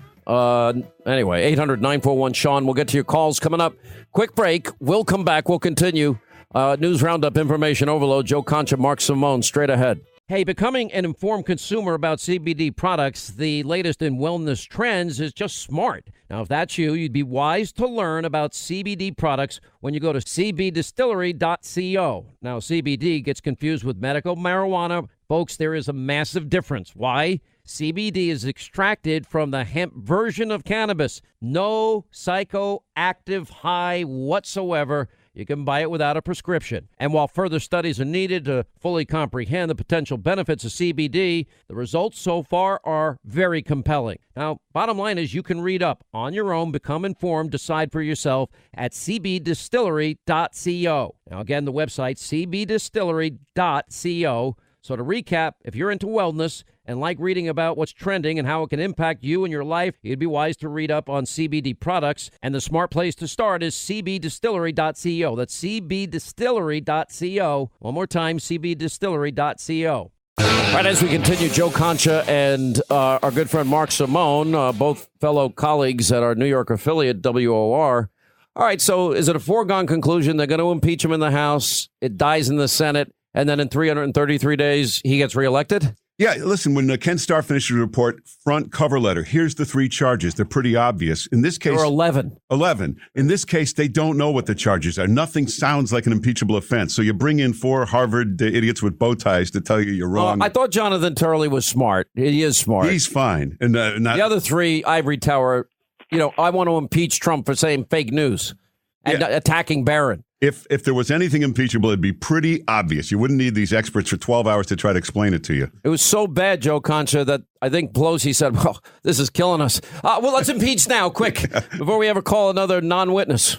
Anyway, 800-941-SEAN. We'll get to your calls coming up. Quick break. We'll come back. We'll continue. News Roundup, Information Overload. Joe Concha, Mark Simone, straight ahead. Hey, becoming an informed consumer about CBD products, the latest in wellness trends, is just smart. Now, if that's you, you'd be wise to learn about CBD products when you go to cbdistillery.co. Now, CBD gets confused with medical marijuana. Folks, there is a massive difference. Why? CBD is extracted from the hemp version of cannabis. No psychoactive high whatsoever. You can buy it without a prescription. And while further studies are needed to fully comprehend the potential benefits of CBD, the results so far are very compelling. Now, bottom line is you can read up on your own, become informed, decide for yourself at cbdistillery.co. Now, again, the website, cbdistillery.co. So to recap, if you're into wellness and like reading about what's trending and how it can impact you and your life, you'd be wise to read up on CBD products. And the smart place to start is cbdistillery.co. That's cbdistillery.co. One more time, cbdistillery.co. All right, as we continue, Joe Concha and our good friend Mark Simone, both fellow colleagues at our New York affiliate, WOR. All right, so is it a foregone conclusion they're going to impeach him in the House, it dies in the Senate, and then in 333 days, he gets reelected? Yeah, listen, when Ken Starr finished the report, front cover letter, here's the three charges. They're pretty obvious. In this case... There are 11. 11. In this case, they don't know what the charges are. Nothing sounds like an impeachable offense. So you bring in 4 Harvard idiots with bow ties to tell you you're wrong. I thought Jonathan Turley was smart. He is smart. He's fine. And the other 3, Ivory Tower, I want to impeach Trump for saying fake news and attacking Barron. If there was anything impeachable, it'd be pretty obvious. You wouldn't need these experts for 12 hours to try to explain it to you. It was so bad, Joe Concha, that I think Pelosi said, well, this is killing us. Well, let's impeach now, quick, before we ever call another non-witness.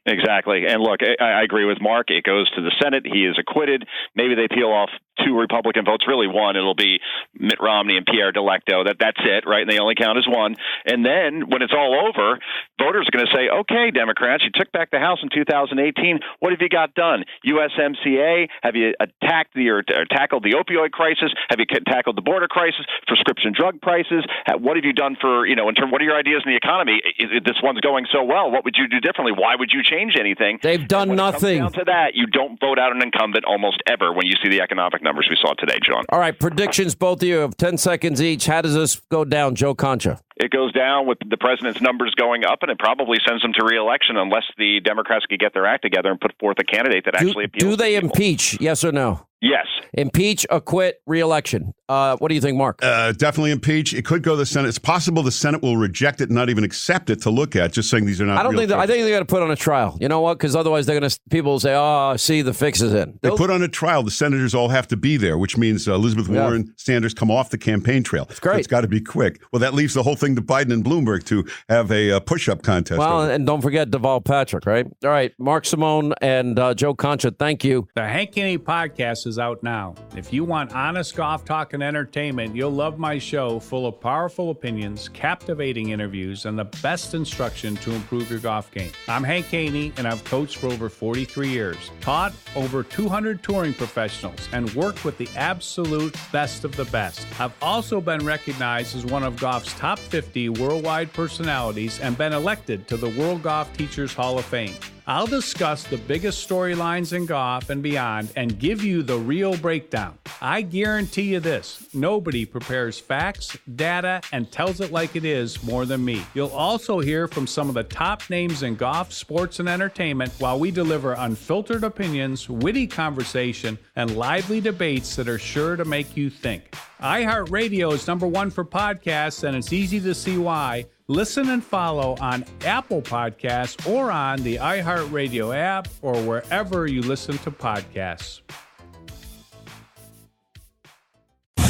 Exactly. And look, I agree with Mark. It goes to the Senate. He is acquitted. Maybe they peel off 2 Republican votes, really 1. It'll be Mitt Romney and Pierre Delecto. That's it, right? And they only count as 1. And then when it's all over, voters are going to say, okay, Democrats, you took back the House in 2018. What have you got done? USMCA? Have you tackled the opioid crisis? Have you tackled the border crisis? Prescription drug prices? What have you done for, in terms, what are your ideas in the economy? This one's going so well. What would you do differently? Why would you change anything? They've done nothing. Down to that, you don't vote out an incumbent almost ever when you see the economic numbers we saw today, John. All right, predictions, both of you, of 10 seconds each. How does this go down, Joe Concha? It goes down with the president's numbers going up, and it probably sends them to re-election unless the Democrats could get their act together and put forth a candidate that actually appeals. Do they to people. Impeach? Yes or no? Yes. Impeach, acquit, re-election. What do you think, Mark? Definitely impeach. It could go to the Senate. It's possible the Senate will reject it, not even accept it to look at, just saying these are not. I think they got to put on a trial. You know what? Because otherwise people will say, "Oh, see, the fix is in." They put on a trial. The senators all have to be there, which means Elizabeth Warren, Sanders come off the campaign trail. It's great. So it's got to be quick. Well, that leaves the whole thing thing to Biden and Bloomberg to have a push-up contest. Well, and don't forget Deval Patrick, right? All right, Mark Simone and Joe Concha, thank you. The Hank Hannity podcast is out now. If you want honest golf talk and entertainment, you'll love my show full of powerful opinions, captivating interviews, and the best instruction to improve your golf game. I'm Hank Hannity, and I've coached for over 43 years, taught over 200 touring professionals, and worked with the absolute best of the best. I've also been recognized as one of golf's top 50 worldwide personalities and been elected to the World Golf Teachers Hall of Fame. I'll discuss the biggest storylines in golf and beyond and give you the real breakdown. I guarantee you this, nobody prepares facts, data, and tells it like it is more than me. You'll also hear from some of the top names in golf, sports, and entertainment while we deliver unfiltered opinions, witty conversation, and lively debates that are sure to make you think. iHeartRadio is #1 for podcasts, and it's easy to see why. Listen and follow on Apple Podcasts or on the iHeartRadio app or wherever you listen to podcasts.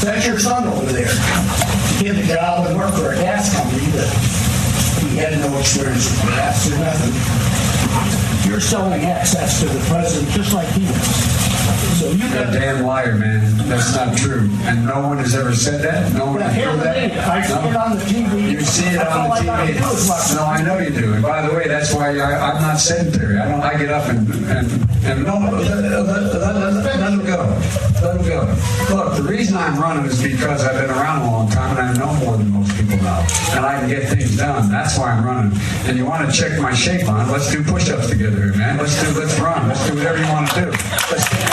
That's your son over there. He had to get out and work for a gas company, but he had no experience with gas or nothing. You're selling access to the president just like he is. So you You're a damn liar, man. That's not true. And no one has ever said that. No one has heard that. I see it on the TV. You see it on the TV. No, I know you do. And by the way, that's why I'm not sedentary. I get up and no, let him go. Let him go. Look, the reason I'm running is because I've been around a long time and I know more than most people know. And I can get things done. That's why I'm running. And you want to check my shape on? Let's do push-ups together here, man. Let's run. Let's do whatever you want to do. Let's take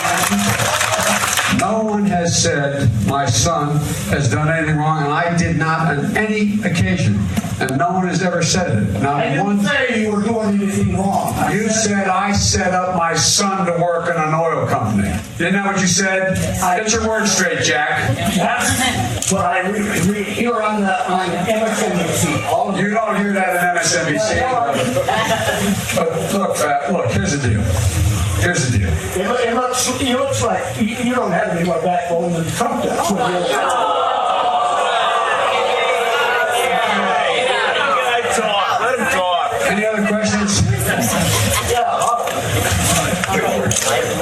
No one has said my son has done anything wrong, and I did not on any occasion. And no one has ever said it. Not I didn't say you were doing anything wrong. You said I set up my son to work in an oil company. Isn't that what you said? Get your words straight, Jack. That's what I hear on MSNBC. You don't hear that in MSNBC. But look, Fat, look, here's the deal. Here's the deal. It looks like you don't have any more backbone than Trump does. Let him talk. Any other questions?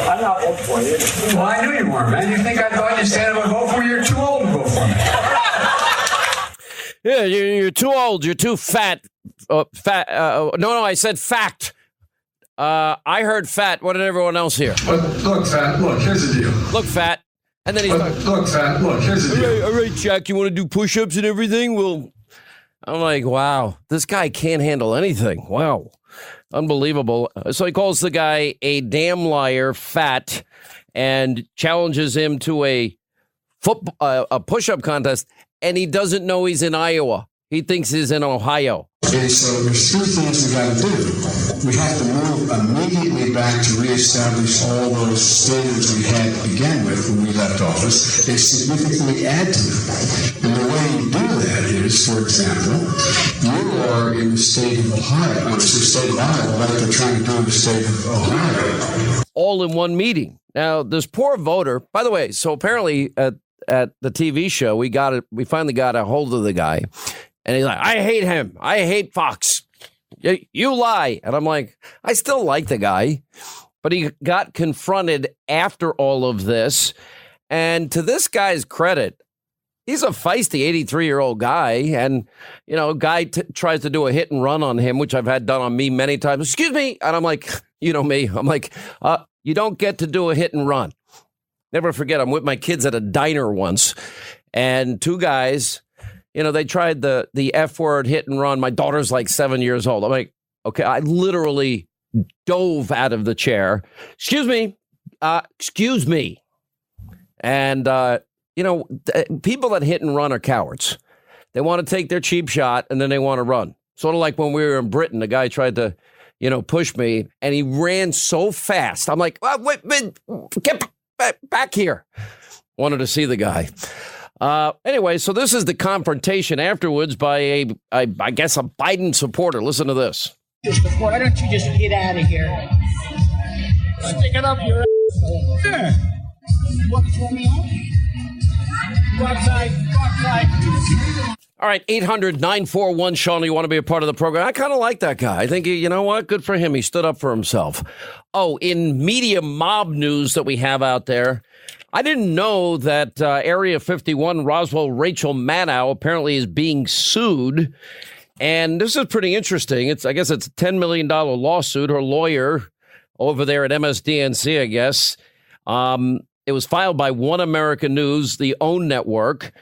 I'm not voting for you. Well, I knew you weren't, man. You think I thought you'd stand up and vote for me? You're too old to vote for me. Yeah, you're too old. You're too fat. No, I said fact. I heard fat. What did everyone else hear? Look, Fat. Look, here's the deal. Look, Fat. And then he's like, look, Fat. Look, here's the deal. All right, Jack, you want to do push-ups and everything? Well, I'm like, wow, this guy can't handle anything. Wow. Unbelievable. So he calls the guy a damn liar, fat, and challenges him to a push-up contest, and he doesn't know he's in Iowa. He thinks he's in Ohio. Okay, so there's three things we got to do. We have to move immediately back to reestablish all those standards we had to begin with when we left office and significantly add to them. And the way you do that is, for example, you are in the state of Ohio, like they're trying to do in the state of Ohio. All in one meeting. Now, this poor voter, by the way, so apparently at the TV show, we finally got a hold of the guy. And he's like, I hate him. I hate Fox. You lie. And I'm like, I still like the guy. But he got confronted after all of this. And to this guy's credit, he's a feisty 83-year-old guy. And, guy tries to do a hit and run on him, which I've had done on me many times. Excuse me. And I'm like, you know me. I'm like, you don't get to do a hit and run. Never forget, I'm with my kids at a diner once. And two guys... they tried the F word hit and run. My daughter's like 7 years old. I'm like, okay, I literally dove out of the chair. Excuse me. And, people that hit and run are cowards. They want to take their cheap shot and then they want to run. Sort of like when we were in Britain, the guy tried to, push me and he ran so fast. I'm like, wait, get back here. Wanted to see the guy. Anyway, so this is the confrontation afterwards by I guess a Biden supporter. Listen to this. Why don't you just get out of here? Stick it up your ass. Yeah. What's going on? Go outside. All right, 800-941-SEAN. You want to be a part of the program? I kind of like that guy. I think, you know what? Good for him. He stood up for himself. Oh, in media mob news that we have out there, I didn't know that Area 51 Roswell Rachel Maddow apparently is being sued. And this is pretty interesting. I guess it's a $10 million lawsuit. Her lawyer over there at MSDNC, I guess. It was filed by One American News, the OWN network.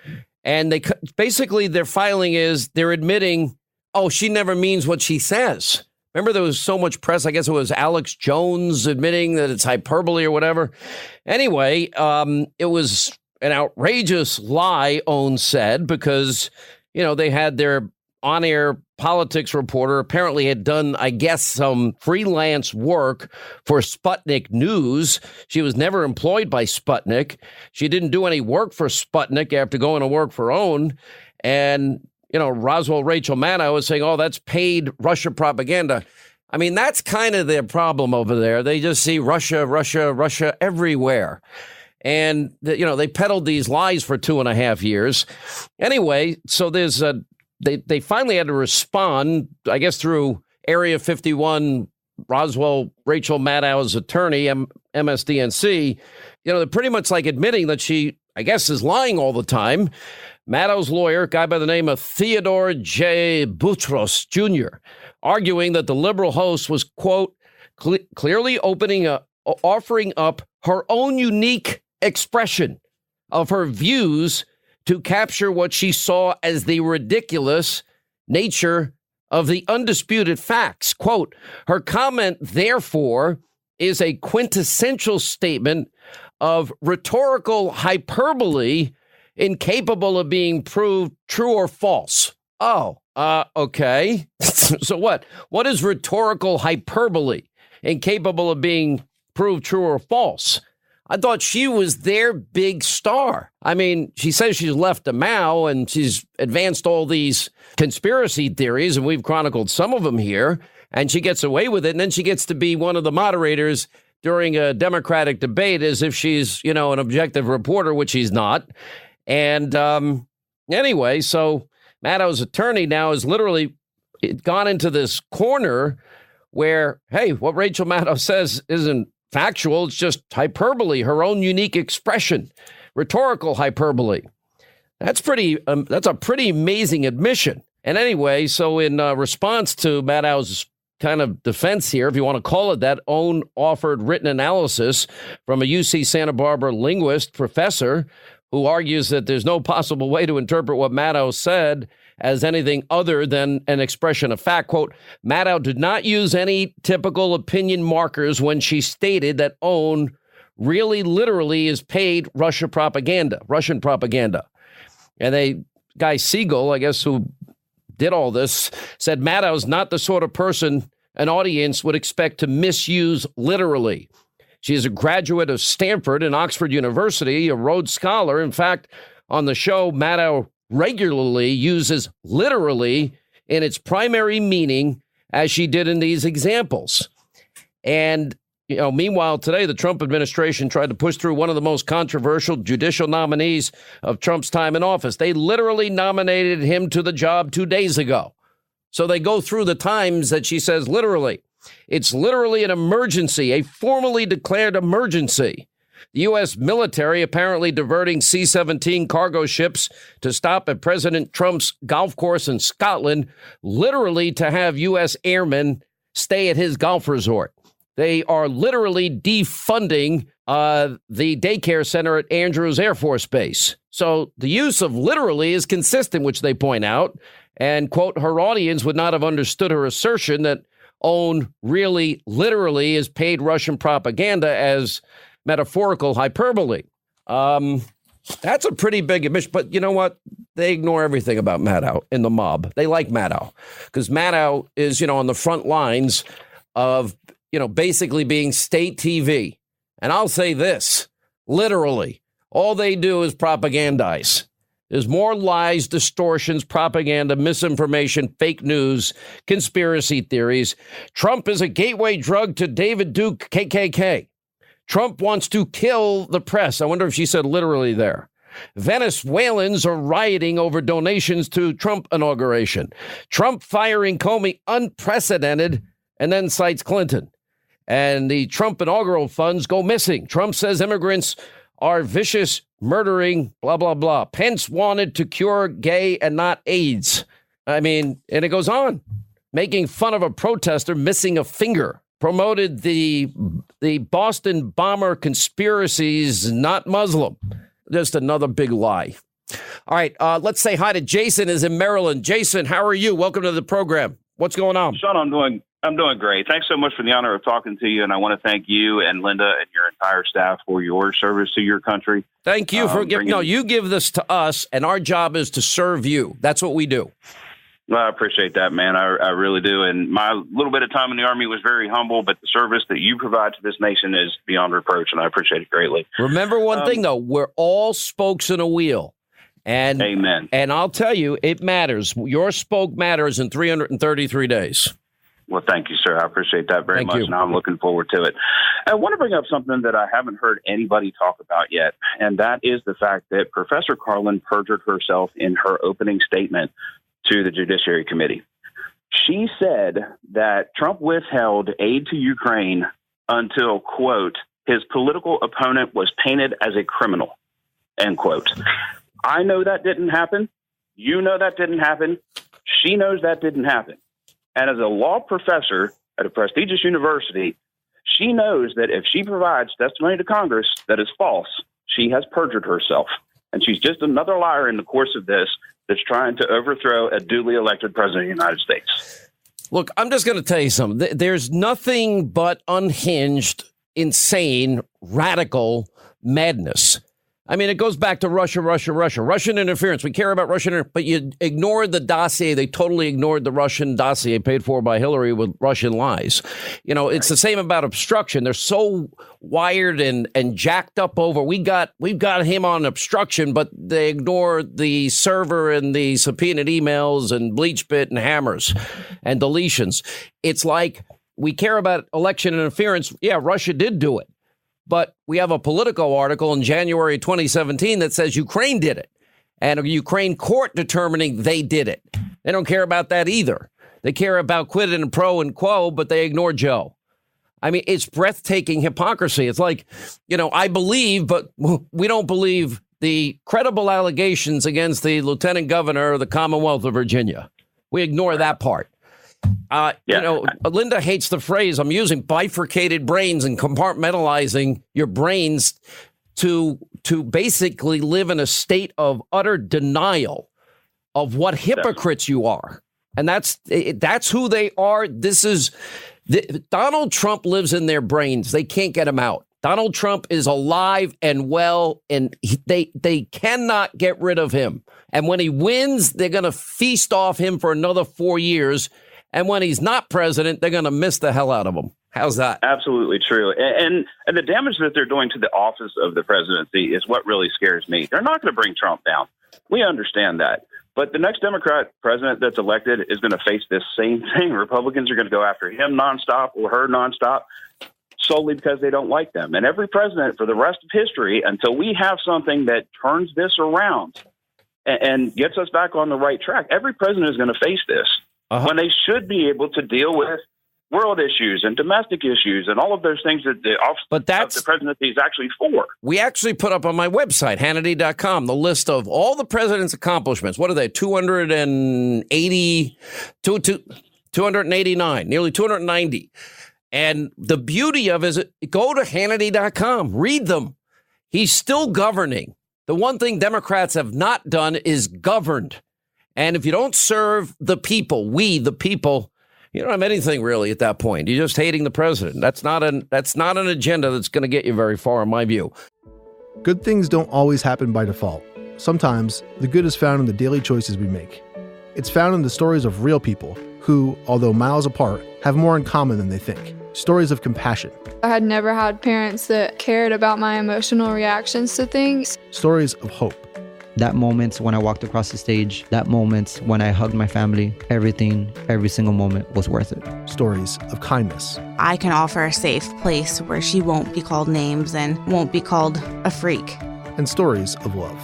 And their filing is they're admitting, oh, she never means what she says. Remember, there was so much press. I guess it was Alex Jones admitting that it's hyperbole or whatever. Anyway, it was an outrageous lie, OWN said, because, they had their on-air politics reporter apparently had done, I guess, some freelance work for Sputnik News. She was never employed by Sputnik. She didn't do any work for Sputnik after going to work for OWN. And, Roswell Rachel Maddow is saying, oh, that's paid Russia propaganda. I mean, that's kind of their problem over there. They just see Russia, Russia, Russia everywhere. And, they peddled these lies for 2.5 years. Anyway, so there's They finally had to respond, I guess, through Area 51, Roswell Rachel Maddow's attorney, MSDNC. They're pretty much like admitting that she, I guess, is lying all the time. Maddow's lawyer, a guy by the name of Theodore J. Boutros Jr., arguing that the liberal host was, quote, clearly offering up her own unique expression of her views to capture what she saw as the ridiculous nature of the undisputed facts. Quote, her comment, therefore, is a quintessential statement of rhetorical hyperbole incapable of being proved true or false. Oh, okay. So what? What is rhetorical hyperbole incapable of being proved true or false? I thought she was their big star. I mean, she says she's left a Mao and she's advanced all these conspiracy theories, and we've chronicled some of them here, and she gets away with it, and then she gets to be one of the moderators during a Democratic debate as if she's, an objective reporter, which she's not. And anyway, so Maddow's attorney now has literally gone into this corner where, hey, what Rachel Maddow says isn't factual, it's just hyperbole, her own unique expression, rhetorical hyperbole. That's a pretty amazing admission. And anyway, so in response to Maddow's kind of defense here, if you want to call it that, OWN offered written analysis from a UC Santa Barbara linguist professor who argues that there's no possible way to interpret what Maddow said as anything other than an expression of fact. Quote, Maddow did not use any typical opinion markers when she stated that OWN really literally is paid Russian propaganda. And guy Siegel, I guess, who did all this, said Maddow's not the sort of person an audience would expect to misuse literally. She is a graduate of Stanford and Oxford University, a Rhodes Scholar. In fact, on the show, Maddow regularly uses literally in its primary meaning, as she did in these examples. And, meanwhile, today, the Trump administration tried to push through one of the most controversial judicial nominees of Trump's time in office. They literally nominated him to the job 2 days ago. So they go through the times that she says literally. It's literally an emergency, a formally declared emergency. The U.S. military apparently diverting C-17 cargo ships to stop at President Trump's golf course in Scotland, literally to have U.S. airmen stay at his golf resort. They are literally defunding the daycare center at Andrews Air Force Base. So the use of literally is consistent, which they point out. And, quote, her audience would not have understood her assertion that OWN really literally is paid Russian propaganda as metaphorical hyperbole. That's a pretty big admission. But you know what? They ignore everything about Maddow in the mob. They like Maddow because Maddow is, on the front lines of, basically being state TV. And I'll say this, literally, all they do is propagandize. There's more lies, distortions, propaganda, misinformation, fake news, conspiracy theories. Trump is a gateway drug to David Duke, KKK. Trump wants to kill the press. I wonder if she said literally there. Venezuelans are rioting over donations to Trump inauguration. Trump firing Comey unprecedented, and then cites Clinton. And the Trump inaugural funds go missing. Trump says immigrants are vicious, murdering, blah, blah, blah. Pence wanted to cure gay and not AIDS. I mean, and it goes on. Making fun of a protester missing a finger. Promoted the Boston bomber conspiracies, not Muslim. Just another big lie. All right, let's say hi to Jason is in Maryland. Jason, how are you? Welcome to the program. What's going on? Sean, I'm doing great. Thanks so much for the honor of talking to you, and I want to thank you and Linda and your entire staff for your service to your country. Thank you for giving. No, you give this to us, and our job is to serve you. That's what we do. Well, I appreciate that, man. I really do. And my little bit of time in the Army was very humble, but the service that you provide to this nation is beyond reproach, and I appreciate it greatly. Remember one thing, though. We're all spokes in a wheel. And, amen. And I'll tell you, it matters. Your spoke matters in 333 days. Well, thank you, sir. I appreciate that very much, and I'm looking forward to it. I want to bring up something that I haven't heard anybody talk about yet, and that is the fact that Professor Carlin perjured herself in her opening statement to the Judiciary Committee. She said that Trump withheld aid to Ukraine until, quote, his political opponent was painted as a criminal, end quote. I know that didn't happen. You know that didn't happen. She knows that didn't happen. And as a law professor at a prestigious university, she knows that if she provides testimony to Congress that is false, she has perjured herself. And she's just another liar in the course of this that's trying to overthrow a duly elected president of the United States. Look, I'm just going to tell you something. There's nothing but unhinged, insane, radical madness. I mean, it goes back to Russian interference. We care about Russian, but you ignored the dossier. They totally ignored the Russian dossier paid for by Hillary with Russian lies. You know, it's the same about obstruction. They're so wired and jacked up over. We've got him on obstruction, but they ignore the server and the subpoenaed emails and bleach bit and hammers and deletions. It's like we care about election interference. Yeah, Russia did do it. But we have a Politico article in January 2017 that says Ukraine did it, and a Ukraine court determining they did it. They don't care about that either. They care about quid and pro and quo, but they ignore Joe. I mean, it's breathtaking hypocrisy. It's like, you know, I believe, but we don't believe the credible allegations against the lieutenant governor of the Commonwealth of Virginia. We ignore that part. You know, Linda hates the phrase I'm using, bifurcated brains, and compartmentalizing your brains to basically live in a state of utter denial of what hypocrites you are. And that's who they are. Donald Trump lives in their brains. They can't get him out. Donald Trump is alive and well, and they cannot get rid of him. And when he wins, they're going to feast off him for another 4 years. And when he's not president, they're going to miss the hell out of him. How's that? Absolutely true. And the damage that they're doing to the office of the presidency is what really scares me. They're not going to bring Trump down. We understand that. But the next Democrat president that's elected is going to face this same thing. Republicans are going to go after him nonstop or her nonstop solely because they don't like them. And every president for the rest of history, until we have something that turns this around and gets us back on the right track, every president is going to face this. When they should be able to deal with world issues and domestic issues and all of those things that the office of the presidency is actually for. We actually put up on my website, Hannity.com, the list of all the president's accomplishments. What are they? 289, nearly 290. And the beauty of it is go to Hannity.com, read them. He's still governing. The one thing Democrats have not done is governed. And if you don't serve the people, we, the people, you don't have anything really at that point. You're just hating the president. That's not an agenda that's going to get you very far, in my view. Good things don't always happen by default. Sometimes the good is found in the daily choices we make. It's found in the stories of real people who, although miles apart, have more in common than they think. Stories of compassion. I had never had parents that cared about my emotional reactions to things. Stories of hope. That moment when I walked across the stage, that moment when I hugged my family, everything, every single moment was worth it. Stories of kindness. I can offer a safe place where she won't be called names and won't be called a freak. And stories of love.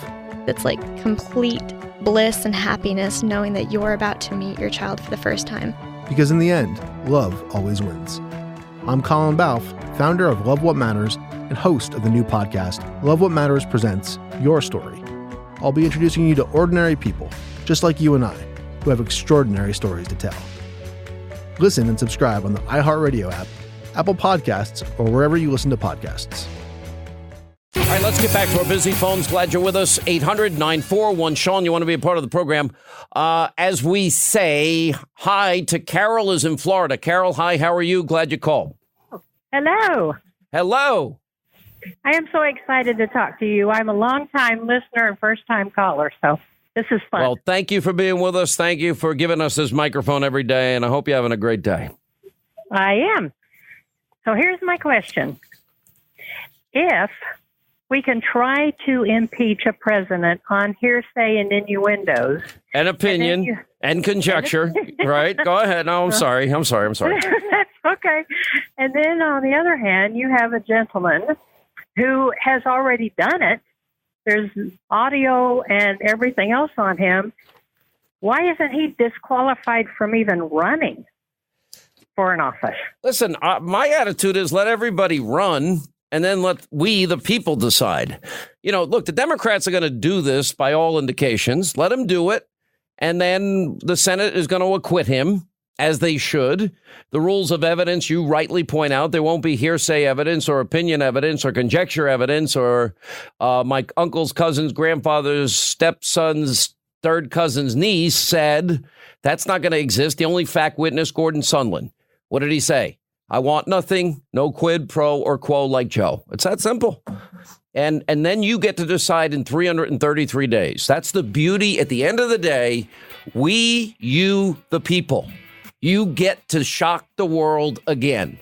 it's like complete bliss and happiness knowing that you're about to meet your child for the first time. Because in the end, love always wins. I'm Colin Balfe, founder of Love What Matters and host of the new podcast, Love What Matters Presents Your Story. I'll be introducing you to ordinary people, just like you and I, who have extraordinary stories to tell. Listen and subscribe on the iHeartRadio app, Apple Podcasts, or wherever you listen to podcasts. All right, let's get back to our busy phones. Glad you're with us. 800-941-SEAN. You want to be a part of the program. As we say, hi to Carol is in Florida. Carol, hi, how are you? Glad you called. Hello. Hello. I am so excited to talk to you. I'm a long-time listener and first-time caller, so this is fun. Well, thank you for being with us. Thank you for giving us this microphone every day, and I hope you're having a great day. I am. So here's my question. If we can try to impeach a president on hearsay and innuendos. And opinion and conjecture. Right? Go ahead. No, I'm sorry. That's okay. And then on the other hand, you have a gentleman who has already done it. There's audio and everything else on him. Why isn't he disqualified from even running for an office? Listen, my attitude is let everybody run. And then let we, the people, decide. You know, look, the Democrats are going to do this by all indications. Let them do it. And then the Senate is going to acquit him, as they should. The rules of evidence, you rightly point out, there won't be hearsay evidence or opinion evidence or conjecture evidence or my uncle's cousin's grandfather's stepson's third cousin's niece said that's not going to exist. The only fact witness, Gordon Sondland. What did he say? I want nothing, no quid pro or quo like Joe. It's that simple. And then you get to decide in 333 days. That's the beauty. At the end of the day, we, you, the people, you get to shock the world again.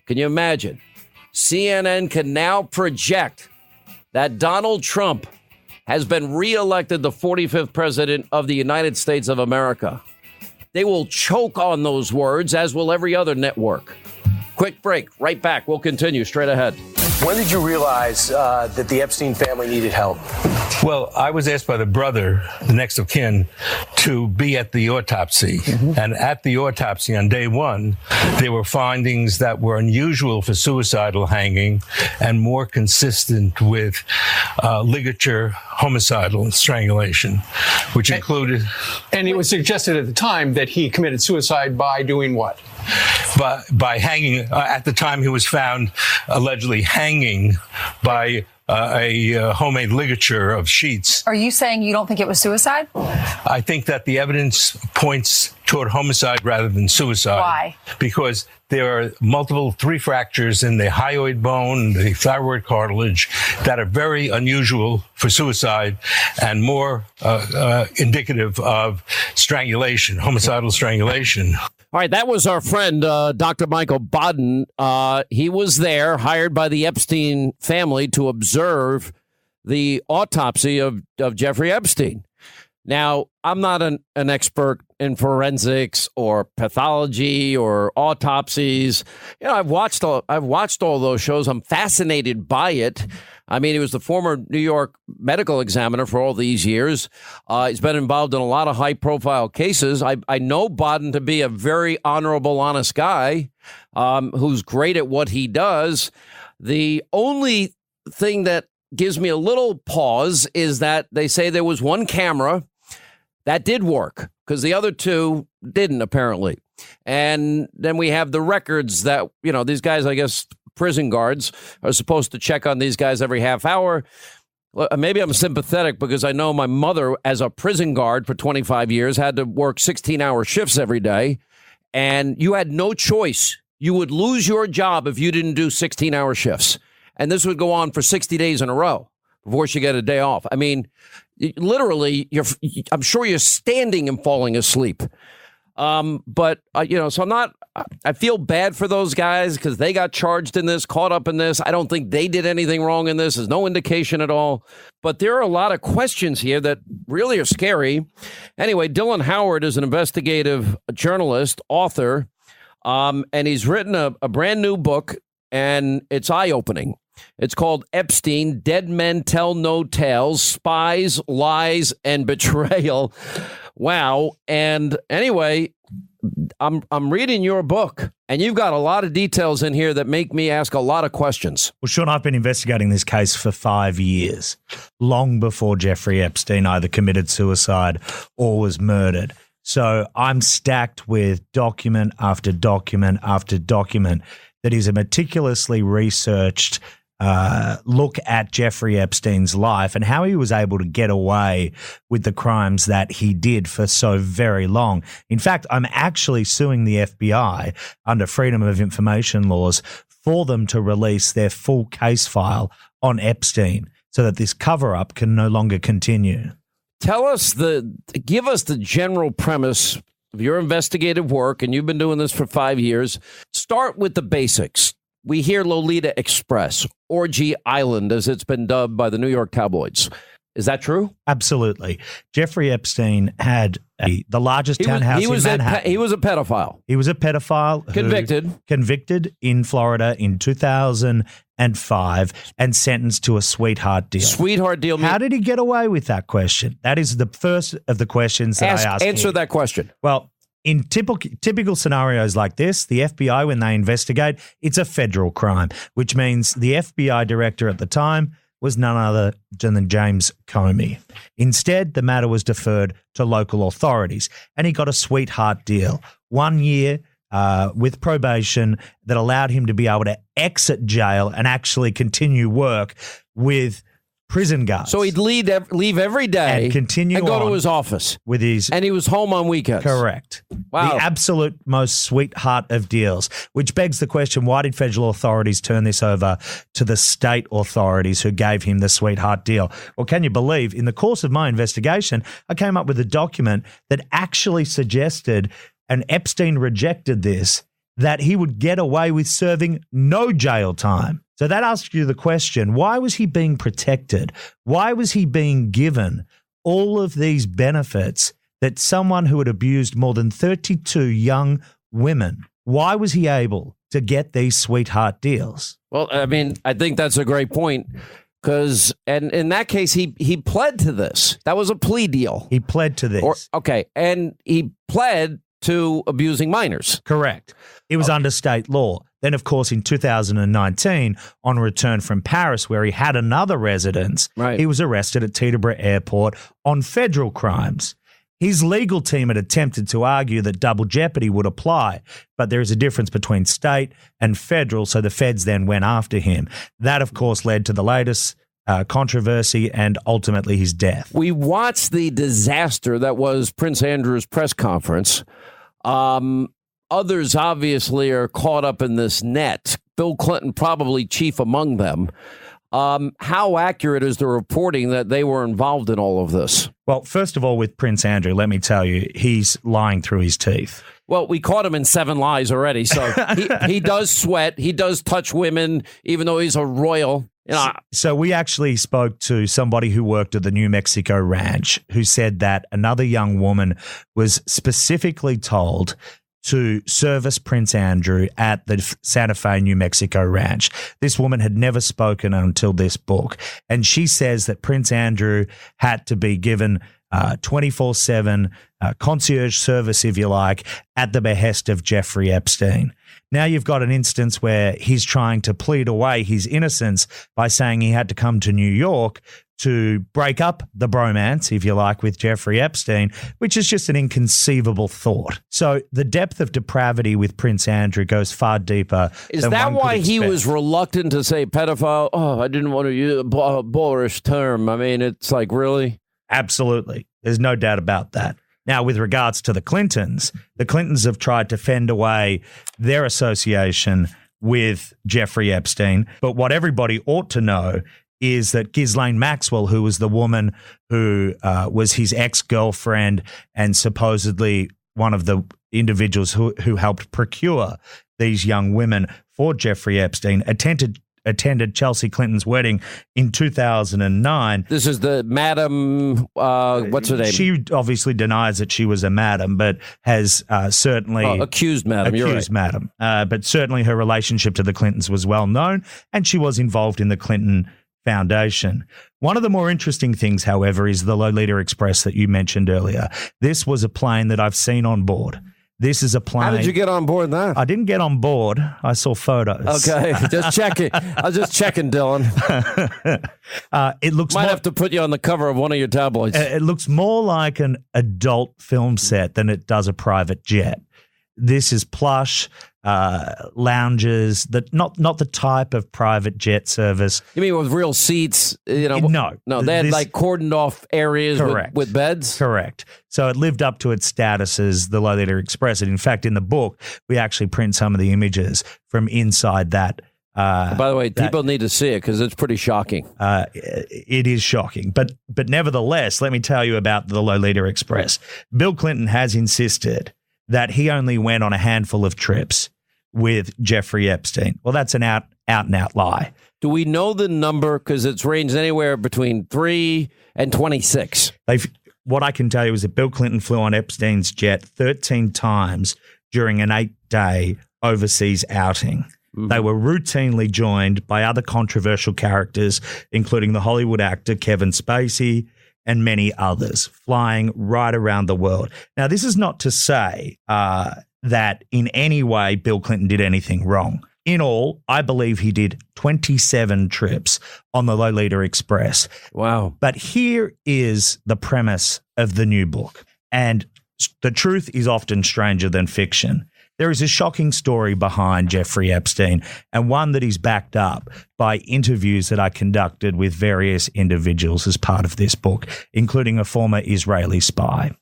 Can you imagine? CNN can now project that Donald Trump has been reelected the 45th president of the United States of America. They will choke on those words, as will every other network. Quick break. Right back. We'll continue straight ahead. When did you realize that the Epstein family needed help? Well, I was asked by the brother, the next of kin, to be at the autopsy. Mm-hmm. And at the autopsy on day one, there were findings that were unusual for suicidal hanging and more consistent with ligature homicidal strangulation, which included... And it was suggested at the time that he committed suicide by doing what? By hanging. At the time, he was found allegedly hanging by a homemade ligature of sheets. Are you saying you don't think it was suicide? I think that the evidence points toward homicide rather than suicide. Why? Because there are multiple 3 fractures in the hyoid bone, the thyroid cartilage, that are very unusual for suicide and more indicative of strangulation, homicidal strangulation. All right, that was our friend, Dr. Michael Baden. He was there, hired by the Epstein family to observe the autopsy of Jeffrey Epstein. Now, I'm not an expert in forensics or pathology or autopsies. You know, I've watched all those shows. I'm fascinated by it. I mean, he was the former New York medical examiner for all these years. He's been involved in a lot of high-profile cases. I know Baden to be a very honorable, honest guy who's great at what he does. The only thing that gives me a little pause is that they say there was one camera that did work because the other 2 didn't, apparently. And then we have the records that, you know, these guys, I guess, prison guards are supposed to check on these guys every half hour. Well, maybe I'm sympathetic because I know my mother, as a prison guard for 25 years, had to work 16-hour shifts every day. And you had no choice. You would lose your job if you didn't do 16-hour shifts. And this would go on for 60 days in a row before she got a day off. I mean, literally, I'm sure you're standing and falling asleep. But, you know, so I feel bad for those guys because they got charged in this, caught up in this. I don't think they did anything wrong in this. There's no indication at all. But there are a lot of questions here that really are scary. Anyway, Dylan Howard is an investigative journalist, author, and he's written a brand new book, and it's eye-opening. It's called Epstein, Dead Men Tell No Tales, Spies, Lies, and Betrayal. Wow. And anyway, I'm reading your book, and you've got a lot of details in here that make me ask a lot of questions. Well, Sean, I've been investigating this case for 5 years, long before Jeffrey Epstein either committed suicide or was murdered. So I'm stacked with document after document after document that is a meticulously researched look at Jeffrey Epstein's life and how he was able to get away with the crimes that he did for so very long. In fact, I'm actually suing the FBI under Freedom of Information laws for them to release their full case file on Epstein so that this cover-up can no longer continue. Give us the general premise of your investigative work, and you've been doing this for 5 years. Start with the basics. We hear Lolita Express, Orgy Island, as it's been dubbed by the New York tabloids. Is that true? Absolutely. Jeffrey Epstein had the largest townhouse in Manhattan. He was a pedophile. He was a pedophile. Convicted in Florida in 2005 and sentenced to a sweetheart deal. Sweetheart deal. How did he get away with that question? That is the first of the questions that I asked. Answer that question. Well, in typical scenarios like this, the FBI, when they investigate, it's a federal crime, which means the FBI director at the time was none other than James Comey. Instead, the matter was deferred to local authorities, and he got a sweetheart deal, 1 year with probation that allowed him to be able to exit jail and actually continue work with prison guards. So he'd leave every day and continue and go on to his office with his, and he was home on weekends. Correct. Wow. The absolute most sweetheart of deals, which begs the question, why did federal authorities turn this over to the state authorities who gave him the sweetheart deal? Well, can you believe in the course of my investigation, I came up with a document that actually suggested, and Epstein rejected this, that he would get away with serving no jail time. So that asks you the question, why was he being protected? Why was he being given all of these benefits that someone who had abused more than 32 young women, why was he able to get these sweetheart deals? Well, I mean, I think that's a great point because, and in that case, he pled to this. That was a plea deal. He pled to this. And he pled to abusing minors. Correct. It was under state law. Then, of course, in 2019, on return from Paris, where he had another residence, he was arrested at Teterboro Airport on federal crimes. His legal team had attempted to argue that double jeopardy would apply, but there is a difference between state and federal, so the feds then went after him. That, of course, led to the latest controversy and ultimately his death. We watched the disaster that was Prince Andrew's press conference. Others obviously are caught up in this net. Bill Clinton probably chief among them. How accurate is the reporting that they were involved in all of this? Well, first of all, with Prince Andrew, let me tell you, he's lying through his teeth. Well, we caught him in 7 lies already. So he does sweat. He does touch women, even though he's a royal. You know, so we actually spoke to somebody who worked at the New Mexico ranch who said that another young woman was specifically told to service Prince Andrew at the Santa Fe, New Mexico ranch. This woman had never spoken until this book. And she says that Prince Andrew had to be given 24/7 concierge service, if you like, at the behest of Jeffrey Epstein. Now you've got an instance where he's trying to plead away his innocence by saying he had to come to New York to break up the bromance, if you like, with Jeffrey Epstein, which is just an inconceivable thought. So the depth of depravity with Prince Andrew goes far deeper. Is that why he was reluctant to say pedophile? Oh, I didn't want to use a boorish term. I mean, it's like, really? Absolutely. There's no doubt about that. Now, with regards to the Clintons have tried to fend away their association with Jeffrey Epstein. But what everybody ought to know is that Ghislaine Maxwell, who was the woman who was his ex-girlfriend and supposedly one of the individuals who helped procure these young women for Jeffrey Epstein, attended attended Chelsea Clinton's wedding in 2009. This is the Madam, what's her name? She obviously denies that she was a madam, but has certainly... accused madam, you're right. Madam. But certainly her relationship to the Clintons was well known, and she was involved in the Clinton Foundation. One of the more interesting things, however, is the Lolita Express that you mentioned earlier. This was a plane that I've seen on board. This is a plane. How did you get on board that? I didn't get on board. I saw photos. Okay, just checking. I was just checking, Dylan. It looks Might have to put you on the cover of one of your tabloids. It looks more like an adult film set than it does a private jet. This is plush, lounges, not the type of private jet service. You mean with real seats? No. They had like cordoned off areas with beds? Correct. So it lived up to its status as the Lolita Express. And in fact, in the book, we actually print some of the images from inside that. By the way, people need to see it because it's pretty shocking. It is shocking. But nevertheless, let me tell you about the Lolita Express. Bill Clinton has insisted that he only went on a handful of trips with Jeffrey Epstein. Well, that's an out and out lie. Do we know the number? Because it's ranged anywhere between 3 and 26. What I can tell you is that Bill Clinton flew on Epstein's jet 13 times during an 8-day overseas outing. Mm-hmm. They were routinely joined by other controversial characters, including the Hollywood actor Kevin Spacey, and many others, flying right around the world. Now, this is not to say that in any way Bill Clinton did anything wrong. In all, I believe he did 27 trips on the Lolita Express. Wow. But here is the premise of the new book. And the truth is often stranger than fiction. There is a shocking story behind Jeffrey Epstein, and one that is backed up by interviews that I conducted with various individuals as part of this book, including a former Israeli spy.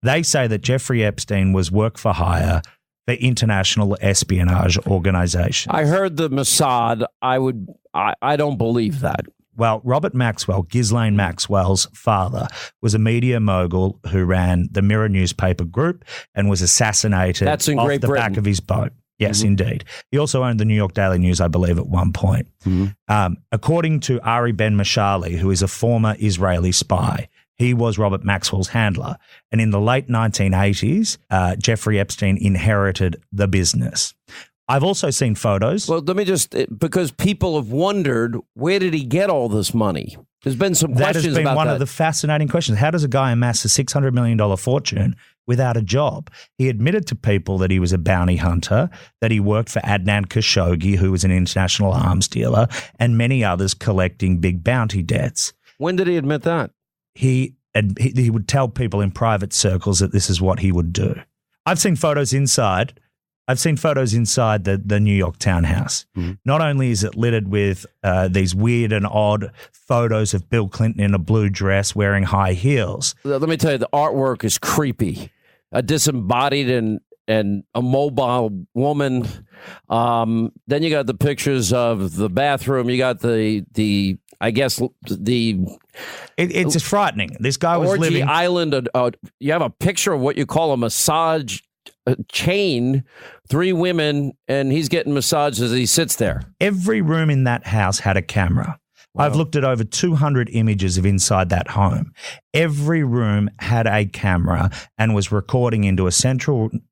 They say that Jeffrey Epstein was work for hire for international espionage organizations. I heard the Mossad. I don't believe that. Well, Robert Maxwell, Ghislaine Maxwell's father, was a media mogul who ran the Mirror newspaper group and was assassinated off the back of his boat. Yes, indeed. He also owned the New York Daily News, I believe, at one point. According to Ari Ben Mashali, who is a former Israeli spy, he was Robert Maxwell's handler. And in the late 1980s, Jeffrey Epstein inherited the business. I've also seen photos. Well, let me because people have wondered, where did he get all this money? There's been some questions about that. That has been one of the fascinating questions. How does a guy amass a $600 million fortune without a job? He admitted to people that he was a bounty hunter, that he worked for Adnan Khashoggi, who was an international arms dealer, and many others collecting big bounty debts. When did he admit that? He would tell people in private circles that this is what he would do. I've seen photos inside. The New York townhouse. Mm-hmm. Not only is it littered with these weird and odd photos of Bill Clinton in a blue dress wearing high heels. Let me tell you, the artwork is creepy. A disembodied and a mobile woman. Then you got the pictures of the bathroom. You got it's just frightening. This guy was Orgy living Island. You have a picture of what you call a massage chain, 3 women, and he's getting massaged as he sits there. Every room in that house had a camera. Wow. I've looked at over 200 images of inside that home. Every room had a camera and was recording into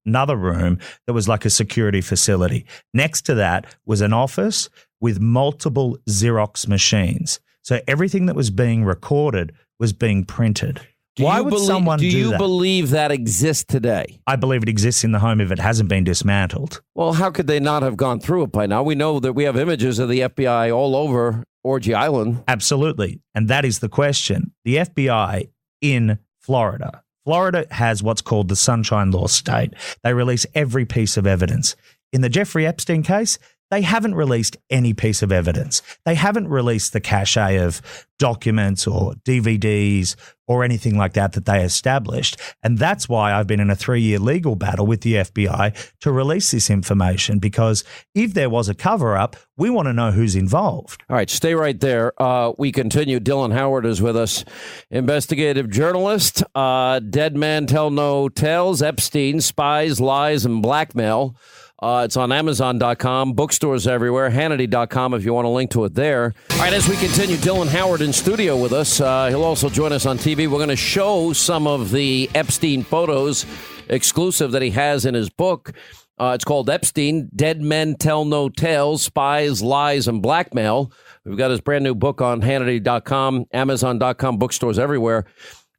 another room that was like a security facility. Next to that was an office with multiple Xerox machines. So everything that was being recorded was being printed. Why would someone do that? Do you believe that exists today? I believe it exists in the home if it hasn't been dismantled. Well, how could they not have gone through it by now? We know that we have images of the FBI all over Orgy Island. Absolutely. And that is the question. The FBI in Florida. Florida has what's called the Sunshine Law state. They release every piece of evidence. In the Jeffrey Epstein case, they haven't released any piece of evidence. They haven't released the cache of documents or DVDs or anything like that they established. And that's why I've been in a 3-year legal battle with the FBI to release this information, because if there was a cover-up, we want to know who's involved. All right, stay right there. We continue. Dylan Howard is with us, investigative journalist. Dead Man Tell No Tales, Epstein, Spies, Lies, and Blackmail. It's on Amazon.com, bookstores everywhere, Hannity.com if you want to link to it there. All right, as we continue, Dylan Howard in studio with us. He'll also join us on TV. We're going to show some of the Epstein photos exclusive that he has in his book. It's called Epstein, Dead Men Tell No Tales, Spies, Lies, and Blackmail. We've got his brand new book on Hannity.com, Amazon.com, bookstores everywhere.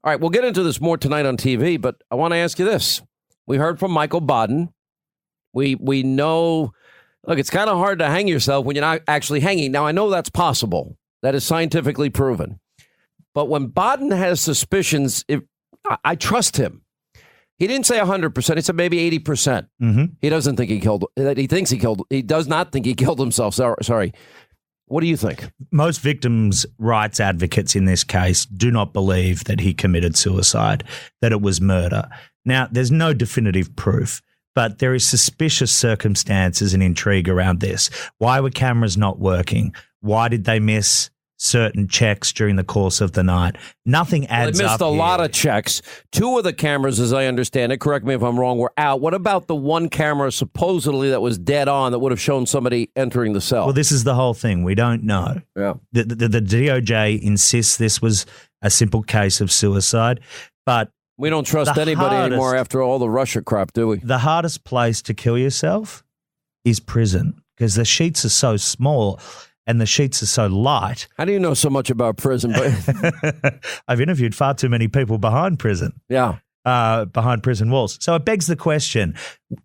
All right, we'll get into this more tonight on TV, but I want to ask you this. We heard from Michael Baden. We know, look, it's kind of hard to hang yourself when you're not actually hanging. Now, I know that's possible. That is scientifically proven. But when Baden has suspicions, I trust him. He didn't say 100%. He said maybe 80%. Mm-hmm. He doesn't think he killed. He does not think he killed himself. Sorry. What do you think? Most victims' rights advocates in this case do not believe that he committed suicide, that it was murder. Now, there's no definitive proof, but there is suspicious circumstances and intrigue around this. Why were cameras not working? Why did they miss certain checks during the course of the night? Nothing adds up. They missed a lot of checks. 2 of the cameras, as I understand it, correct me if I'm wrong, were out. What about the one camera supposedly that was dead on that would have shown somebody entering the cell? Well, this is the whole thing. We don't know. Yeah. The DOJ insists this was a simple case of suicide, but we don't trust anybody anymore after all the Russia crap, do we? The hardest place to kill yourself is prison because the sheets are so small and the sheets are so light. How do you know so much about prison? I've interviewed far too many people behind prison. Yeah. Behind prison walls. So it begs the question,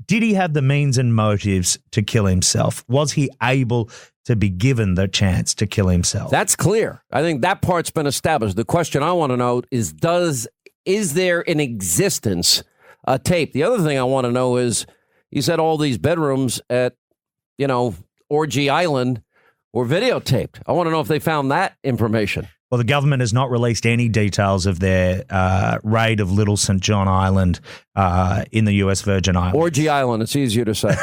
did he have the means and motives to kill himself? Was he able to be given the chance to kill himself? That's clear. I think that part's been established. The question I want to know is there in existence a tape? The other thing I want to know is, you said all these bedrooms at, Orgy Island were videotaped. I want to know if they found that information. Well, the government has not released any details of their raid of Little St. John Island in the U.S. Virgin Islands. Orgy Island, it's easier to say.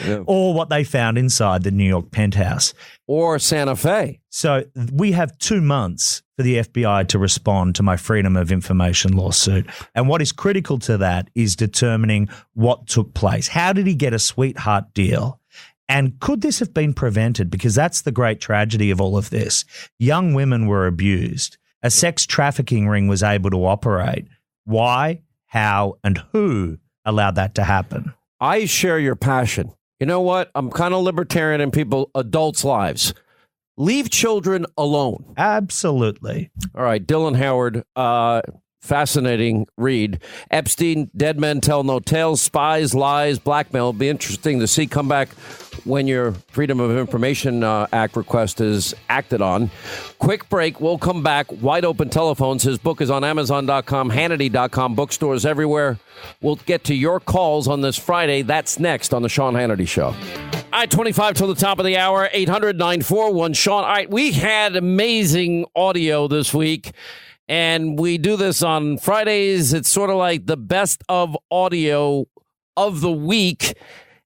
Yeah. Or what they found inside the New York penthouse. Or Santa Fe. So we have 2 months for the FBI to respond to my Freedom of Information lawsuit. And what is critical to that is determining what took place. How did he get a sweetheart deal? And could this have been prevented? Because that's the great tragedy of all of this. Young women were abused. A sex trafficking ring was able to operate. Why, how, and who allowed that to happen? I share your passion. You know what? I'm kind of libertarian in adults' lives. Leave children alone. Absolutely. All right, Dylan Howard, fascinating read. Epstein, Dead Men Tell No Tales, Spies, Lies, Blackmail. It'll be interesting to see. Come back when your Freedom of Information Act request is acted on. Quick break. We'll come back. Wide open telephones. His book is on Amazon.com, Hannity.com, bookstores everywhere. We'll get to your calls on this Friday. That's next on The Sean Hannity Show. All right, 25 till the top of the hour, 800-941-SEAN. All right, we had amazing audio this week. And we do this on Fridays. It's sort of like the best of audio of the week.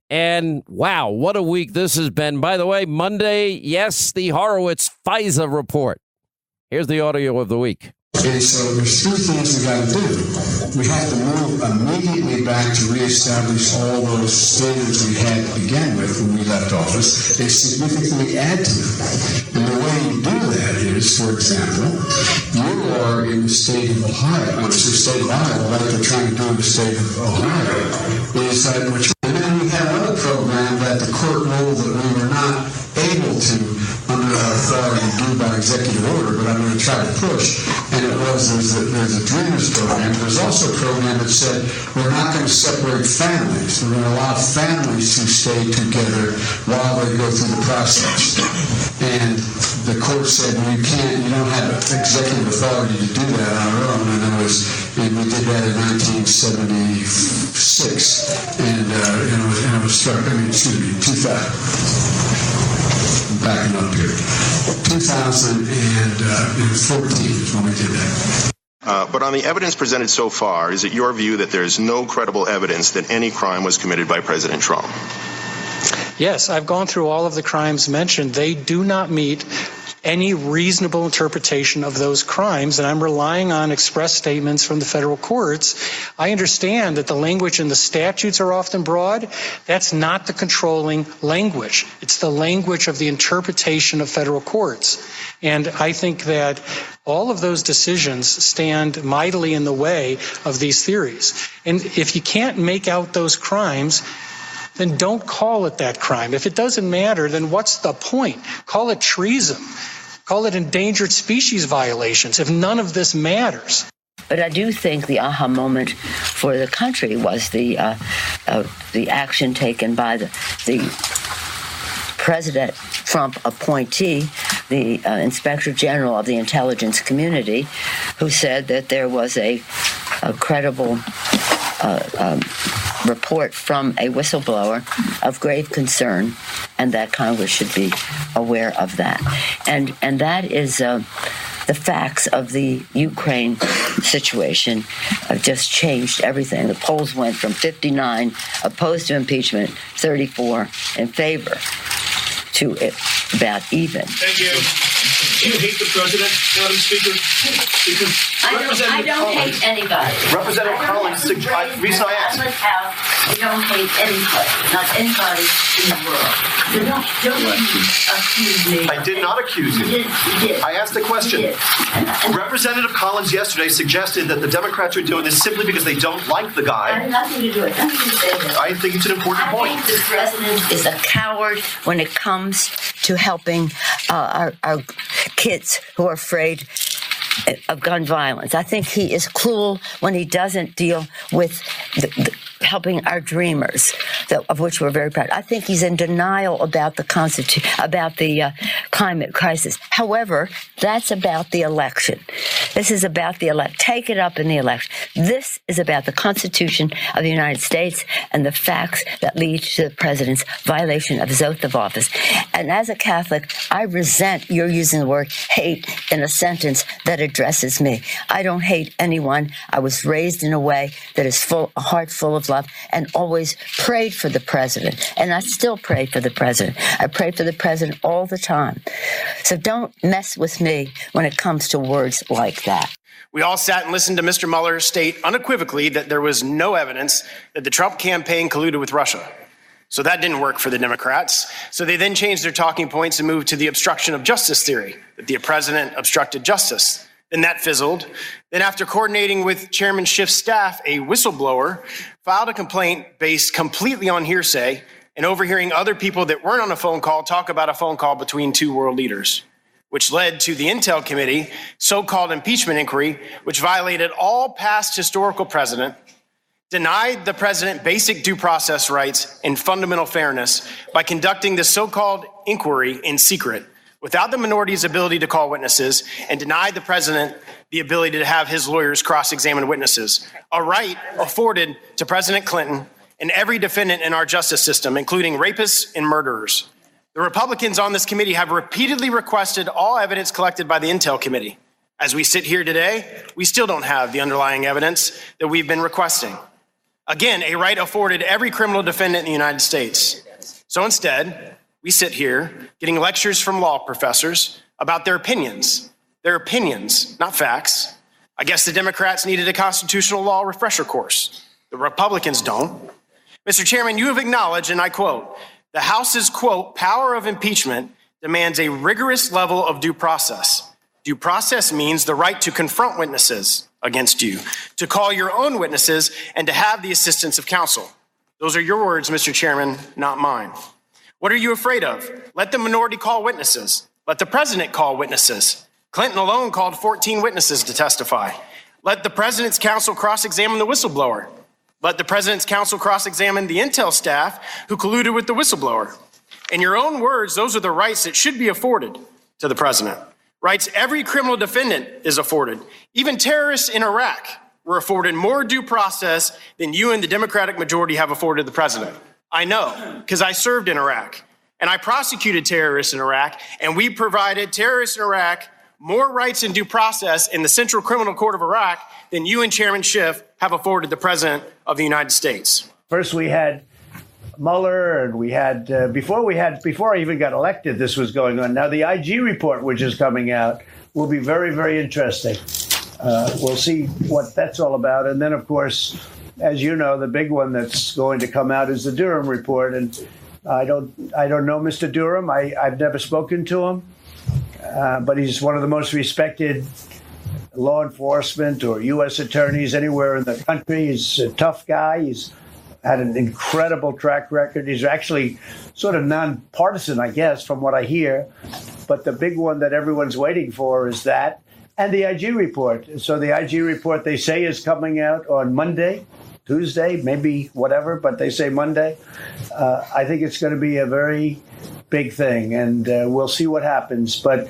And wow, what a week this has been. By the way, Monday, yes, the Horowitz FISA report. Here's the audio of the week. Okay, so there's 3 things we got to do. We have to move immediately back to reestablish all those standards we had to begin with when we left office and significantly add to them. And the way you do that is, for example, you are in the state of Ohio, like they're trying to do in the state of Ohio, is that and then we had another program that the court ruled that we were not able to, under our authority, do by executive order, but I'm going to try to push. And it was, there's a Dreamers program. There's also a program that said we're not going to separate families. We're going to allow families to stay together while they go through the process. And the court said, well, you don't have executive authority to do that on our own. And we did that in 1976. And it was struck, 2000. Backing up here. 2014 is when we did that. But on the evidence presented so far, is it your view that there is no credible evidence that any crime was committed by President Trump? Yes, I've gone through all of the crimes mentioned. They do not meet any reasonable interpretation of those crimes, and I'm relying on express statements from the federal courts. I understand that the language in the statutes are often broad. That's not the controlling language. It's the language of the interpretation of federal courts. And I think that all of those decisions stand mightily in the way of these theories. And if you can't make out those crimes, then don't call it that crime. If it doesn't matter, then what's the point? Call it treason. Call it endangered species violations if none of this matters. But I do think the aha moment for the country was the action taken by the President Trump appointee, the Inspector General of the intelligence community, who said that there was a credible report from a whistleblower of grave concern, and that Congress should be aware of that. And that is the facts of the Ukraine situation have just changed everything. The polls went from 59 opposed to impeachment, 34 in favor, to about even. Thank you. Do you hate the president, Madam Speaker? Because I don't hate anybody. Representative Collins, the reason I asked. I don't hate anybody, not anybody in the world. So don't accuse me. I did not accuse you. You did. I asked the question. Representative Collins yesterday suggested that the Democrats are doing this simply because they don't like the guy. I have nothing to do with it. Nothing to say with it. I think it's an important point. I think the president is a coward when it comes to helping our kids who are afraid of gun violence. I think he is cruel when he doesn't deal with helping our dreamers, of which we're very proud. I think he's in denial about the climate crisis. However, that's about the election. This is about the election. Take it up in the election. This is about the Constitution of the United States and the facts that lead to the president's violation of his oath of office. And as a Catholic, I resent your using the word hate in a sentence that addresses me. I don't hate anyone. I was raised in a way that is a heart full of love, and always prayed for the president. And I still pray for the president. I pray for the president all the time. So don't mess with me when it comes to words like that. We all sat and listened to Mr. Mueller state unequivocally that there was no evidence that the Trump campaign colluded with Russia. So that didn't work for the Democrats. So they then changed their talking points and moved to the obstruction of justice theory, that the president obstructed justice. Then that fizzled. Then after coordinating with Chairman Schiff's staff, a whistleblower filed a complaint based completely on hearsay and overhearing other people that weren't on a phone call talk about a phone call between two world leaders, which led to the Intel Committee so-called impeachment inquiry, which violated all past historical precedent, denied the president basic due process rights and fundamental fairness by conducting the so-called inquiry in secret, without the minority's ability to call witnesses, and denied the president the ability to have his lawyers cross-examine witnesses, a right afforded to President Clinton and every defendant in our justice system, including rapists and murderers. The Republicans on this committee have repeatedly requested all evidence collected by the Intel Committee. As we sit here today, we still don't have the underlying evidence that we've been requesting. Again, a right afforded every criminal defendant in the United States. So instead, we sit here getting lectures from law professors about their opinions, not facts. I guess the Democrats needed a constitutional law refresher course. The Republicans don't. Mr. Chairman, you have acknowledged, and I quote, the House's, quote, power of impeachment demands a rigorous level of due process. Due process means the right to confront witnesses against you, to call your own witnesses, and to have the assistance of counsel. Those are your words, Mr. Chairman, not mine. What are you afraid of? Let the minority call witnesses. Let the president call witnesses. Clinton alone called 14 witnesses to testify. Let the president's counsel cross-examine the whistleblower. Let the president's counsel cross-examine the Intel staff who colluded with the whistleblower. In your own words, those are the rights that should be afforded to the president. Rights every criminal defendant is afforded. Even terrorists in Iraq were afforded more due process than you and the Democratic majority have afforded the president. I know, because I served in Iraq, and I prosecuted terrorists in Iraq, and we provided terrorists in Iraq more rights and due process in the Central Criminal Court of Iraq than you and Chairman Schiff have afforded the President of the United States. First, we had Mueller, and we had before I even got elected, this was going on. Now the IG report, which is coming out, will be very, very interesting. We'll see what that's all about. And then, of course, as you know, the big one that's going to come out is the Durham report. And I don't know Mr. Durham. I've never spoken to him, but he's one of the most respected law enforcement or U.S. attorneys anywhere in the country. He's a tough guy. He's had an incredible track record. He's actually sort of nonpartisan, I guess, from what I hear. But the big one that everyone's waiting for is that. And the IG report. So the IG report, they say, is coming out on Monday, Tuesday, maybe whatever, but they say Monday. I think it's going to be a very big thing, and we'll see what happens. But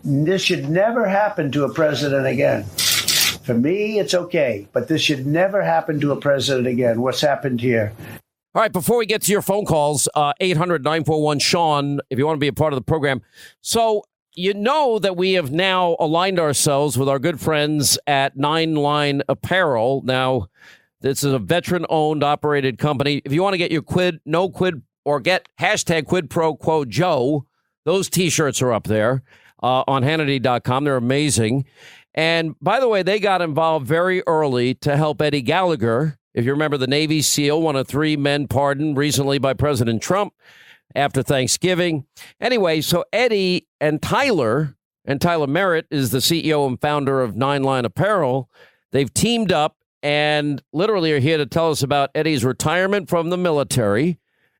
this should never happen to a president again. For me, it's okay, but this should never happen to a president again. What's happened here? All right, before we get to your phone calls, 800-941-SEAN, if you want to be a part of the program. So you know that we have now aligned ourselves with our good friends at 9 Line Apparel. Now, this is a veteran-owned, operated company. If you want to get your no quid, or get hashtag quid pro quo Joe, those T-shirts are up there on Hannity.com. They're amazing. And by the way, they got involved very early to help Eddie Gallagher. If you remember, the Navy SEAL, one of 3 men pardoned recently by President Trump after Thanksgiving. Anyway, so Eddie and Tyler Merritt is the CEO and founder of 9 Line Apparel. They've teamed up and literally are here to tell us about Eddie's retirement from the military,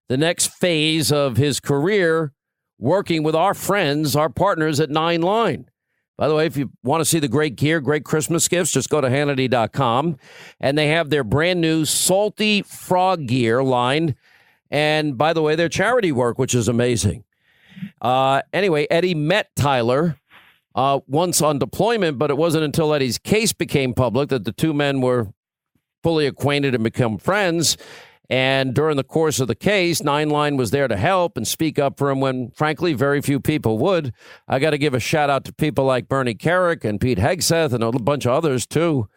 the next phase of his career working with our friends, our partners at 9 Line. By the way, if you want to see the great gear, great Christmas gifts, just go to Hannity.com. And they have their brand new Salty Frog gear line. And by the way, their charity work, which is amazing. Anyway, Eddie met Tyler once on deployment, but it wasn't until Eddie's case became public that the 2 men were fully acquainted and become friends. And during the course of the case, 9 Line was there to help and speak up for him when, frankly, very few people would. I got to give a shout out to people like Bernie Carrick and Pete Hegseth and a bunch of others, too.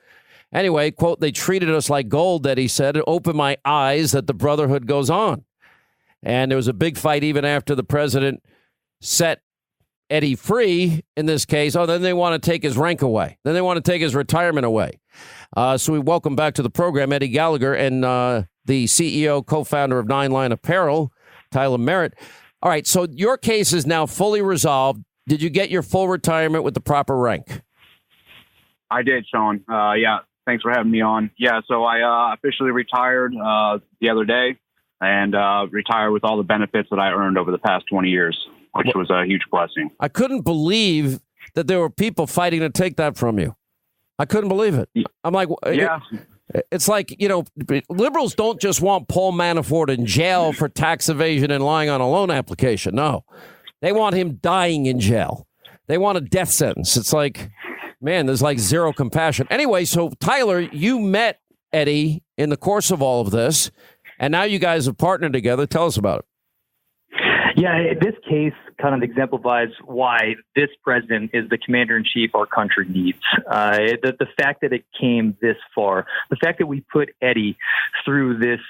Anyway, quote, they treated us like gold, Eddie said. It opened my eyes that the brotherhood goes on. And there was a big fight even after the president set Eddie free in this case. Oh, then they want to take his rank away. Then they want to take his retirement away. So we welcome back to the program Eddie Gallagher and the CEO, co-founder of 9 Line Apparel, Tyler Merritt. All right, so your case is now fully resolved. Did you get your full retirement with the proper rank? I did, Sean. Yeah, thanks for having me on. Yeah, so I officially retired the other day and retired with all the benefits that I earned over the past 20 years, which was a huge blessing. I couldn't believe that there were people fighting to take that from you. I couldn't believe it. I'm like, yeah. It's like, you know, liberals don't just want Paul Manafort in jail for tax evasion and lying on a loan application. No, they want him dying in jail. They want a death sentence. It's like, man, there's like zero compassion. Anyway, so Tyler, you met Eddie in the course of all of this, and now you guys have partnered together. Tell us about it. Yeah, this case kind of exemplifies why this president is the commander-in-chief our country needs. The fact that it came this far, the fact that we put Eddie through this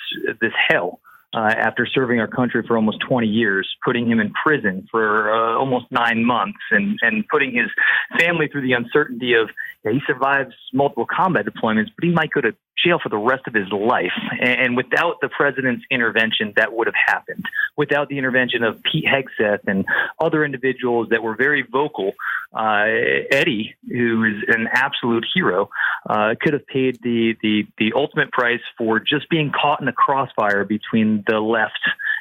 hell after serving our country for almost 20 years, putting him in prison for almost 9 months, and putting his family through the uncertainty of, he survives multiple combat deployments, but he might go to jail for the rest of his life. And without the president's intervention, that would have happened. Without the intervention of Pete Hegseth and other individuals that were very vocal, Eddie, who is an absolute hero, could have paid the ultimate price for just being caught in the crossfire between the left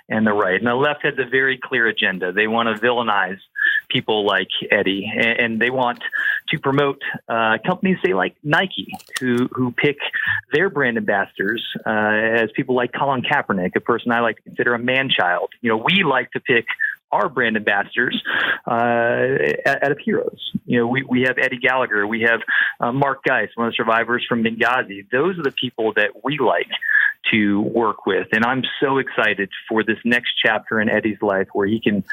and the right. And the left has a very clear agenda. They want to villainize people like Eddie, and they want to promote companies, say, like Nike, who pick their brand ambassadors as people like Colin Kaepernick, a person I like to consider a man-child. You know, we like to pick our brand ambassadors out of heroes. You know, we have Eddie Gallagher, we have Mark Geis, one of the survivors from Benghazi. Those are the people that we like to work with. And I'm so excited for this next chapter in Eddie's life where he can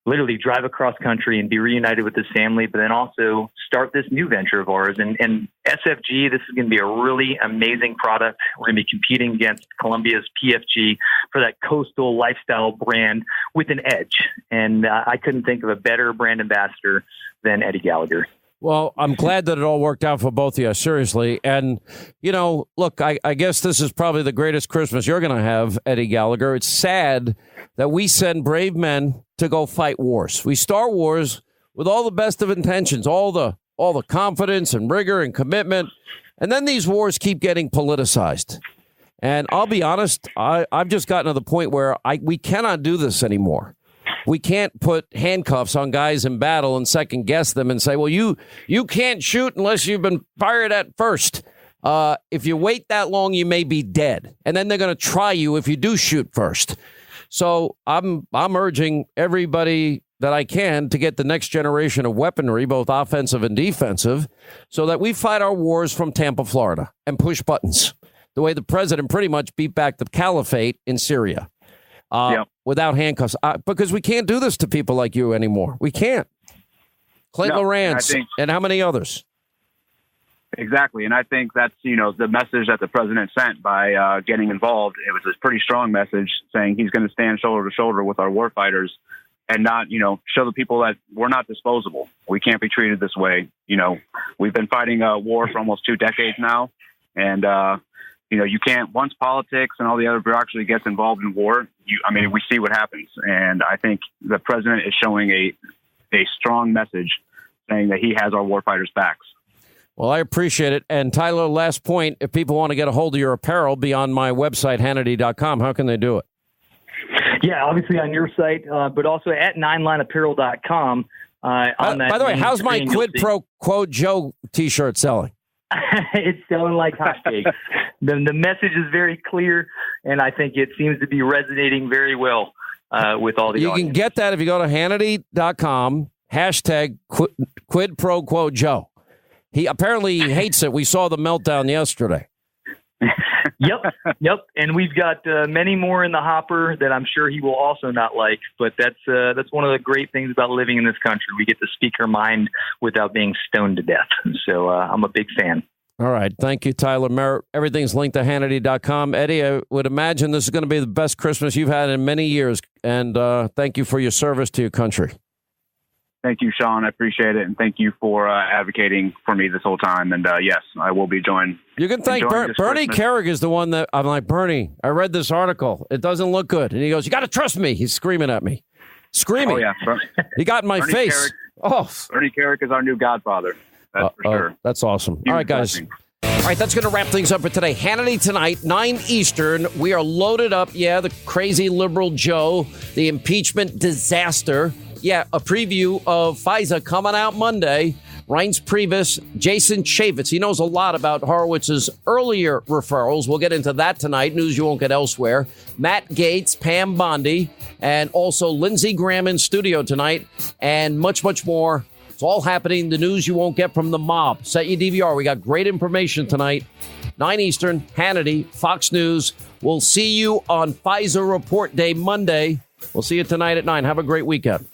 literally drive across country and be reunited with his family, but then also start this new venture of ours. And SFG, this is going to be a really amazing product. We're going to be competing against Columbia's PFG for that coastal lifestyle brand with an edge. And I couldn't think of a better brand ambassador than Eddie Gallagher. Well, I'm glad that it all worked out for both of you, seriously. And, look, I guess this is probably the greatest Christmas you're going to have, Eddie Gallagher. It's sad that we send brave men to go fight wars. We start wars with all the best of intentions, all the confidence and rigor and commitment. And then these wars keep getting politicized. And I'll be honest, I've just gotten to the point where we cannot do this anymore. We can't put handcuffs on guys in battle and second guess them and say, well, you can't shoot unless you've been fired at first. If you wait that long, you may be dead. And then they're going to try you if you do shoot first. So I'm urging everybody that I can to get the next generation of weaponry, both offensive and defensive, so that we fight our wars from Tampa, Florida, and push buttons the way the president pretty much beat back the caliphate in Syria. Without handcuffs, because we can't do this to people like you anymore. We can't. Clay Lorance and how many others? Exactly. And I think that's, the message that the president sent by getting involved. It was a pretty strong message saying he's going to stand shoulder to shoulder with our warfighters and not, show the people that we're not disposable. We can't be treated this way. We've been fighting a war for almost 2 decades now. And, you can't, once politics and all the other bureaucracy gets involved in war, we see what happens. And I think the president is showing a strong message saying that he has our warfighters' backs. Well, I appreciate it. And Tyler, last point, if people want to get a hold of your apparel beyond my website, Hannity.com, how can they do it? Yeah, obviously on your site, but also at ninelineapparel.com. By the way, how's my quid pro quo Joe T-shirt selling? It's selling like hotcakes. The message is very clear, and I think it seems to be resonating very well with all the audience. You can get that if you go to Hannity.com, hashtag quid pro quo Joe. He apparently hates it. We saw the meltdown yesterday. Yep. And we've got many more in the hopper that I'm sure he will also not like. But that's one of the great things about living in this country. We get to speak our mind without being stoned to death. So I'm a big fan. All right. Thank you, Tyler Merritt. Everything's linked to Hannity.com. Eddie, I would imagine this is going to be the best Christmas you've had in many years. And thank you for your service to your country. Thank you, Sean. I appreciate it. And thank you for advocating for me this whole time. And yes, I will be joining. You can thank Bernie Carrick is the one that I'm like, Bernie, I read this article. It doesn't look good. And he goes, you got to trust me. He's screaming at me. Screaming. Oh, yeah. He got in my Bernie face. Bernie Carrick is our new godfather. That's for sure. That's awesome. All right, guys. All right, that's going to wrap things up for today. Hannity tonight, 9 Eastern. We are loaded up. Yeah, the crazy liberal Joe, the impeachment disaster. Yeah, a preview of FISA coming out Monday. Reince Priebus, Jason Chaffetz. He knows a lot about Horowitz's earlier referrals. We'll get into that tonight. News you won't get elsewhere. Matt Gaetz, Pam Bondi, and also Lindsey Graham in studio tonight, and much, much more. It's all happening. The news you won't get from the mob. Set your DVR. We got great information tonight. 9 Eastern, Hannity, Fox News. We'll see you on FISA Report Day Monday. We'll see you tonight at 9. Have a great weekend.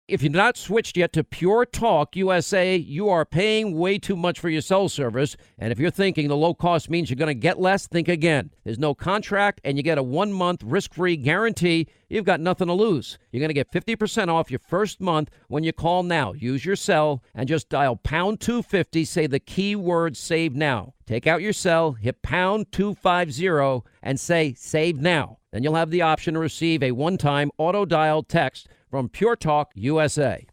If you're not switched yet to Pure Talk USA, you are paying way too much for your cell service. And if you're thinking the low cost means you're going to get less, think again. There's no contract, and you get a 1-month risk-free guarantee. You've got nothing to lose. You're going to get 50% off your first month when you call now. Use your cell and just dial pound 250, say the keyword save now. Take out your cell, hit pound 250, and say save now. Then you'll have the option to receive a one-time auto-dial text from Pure Talk USA.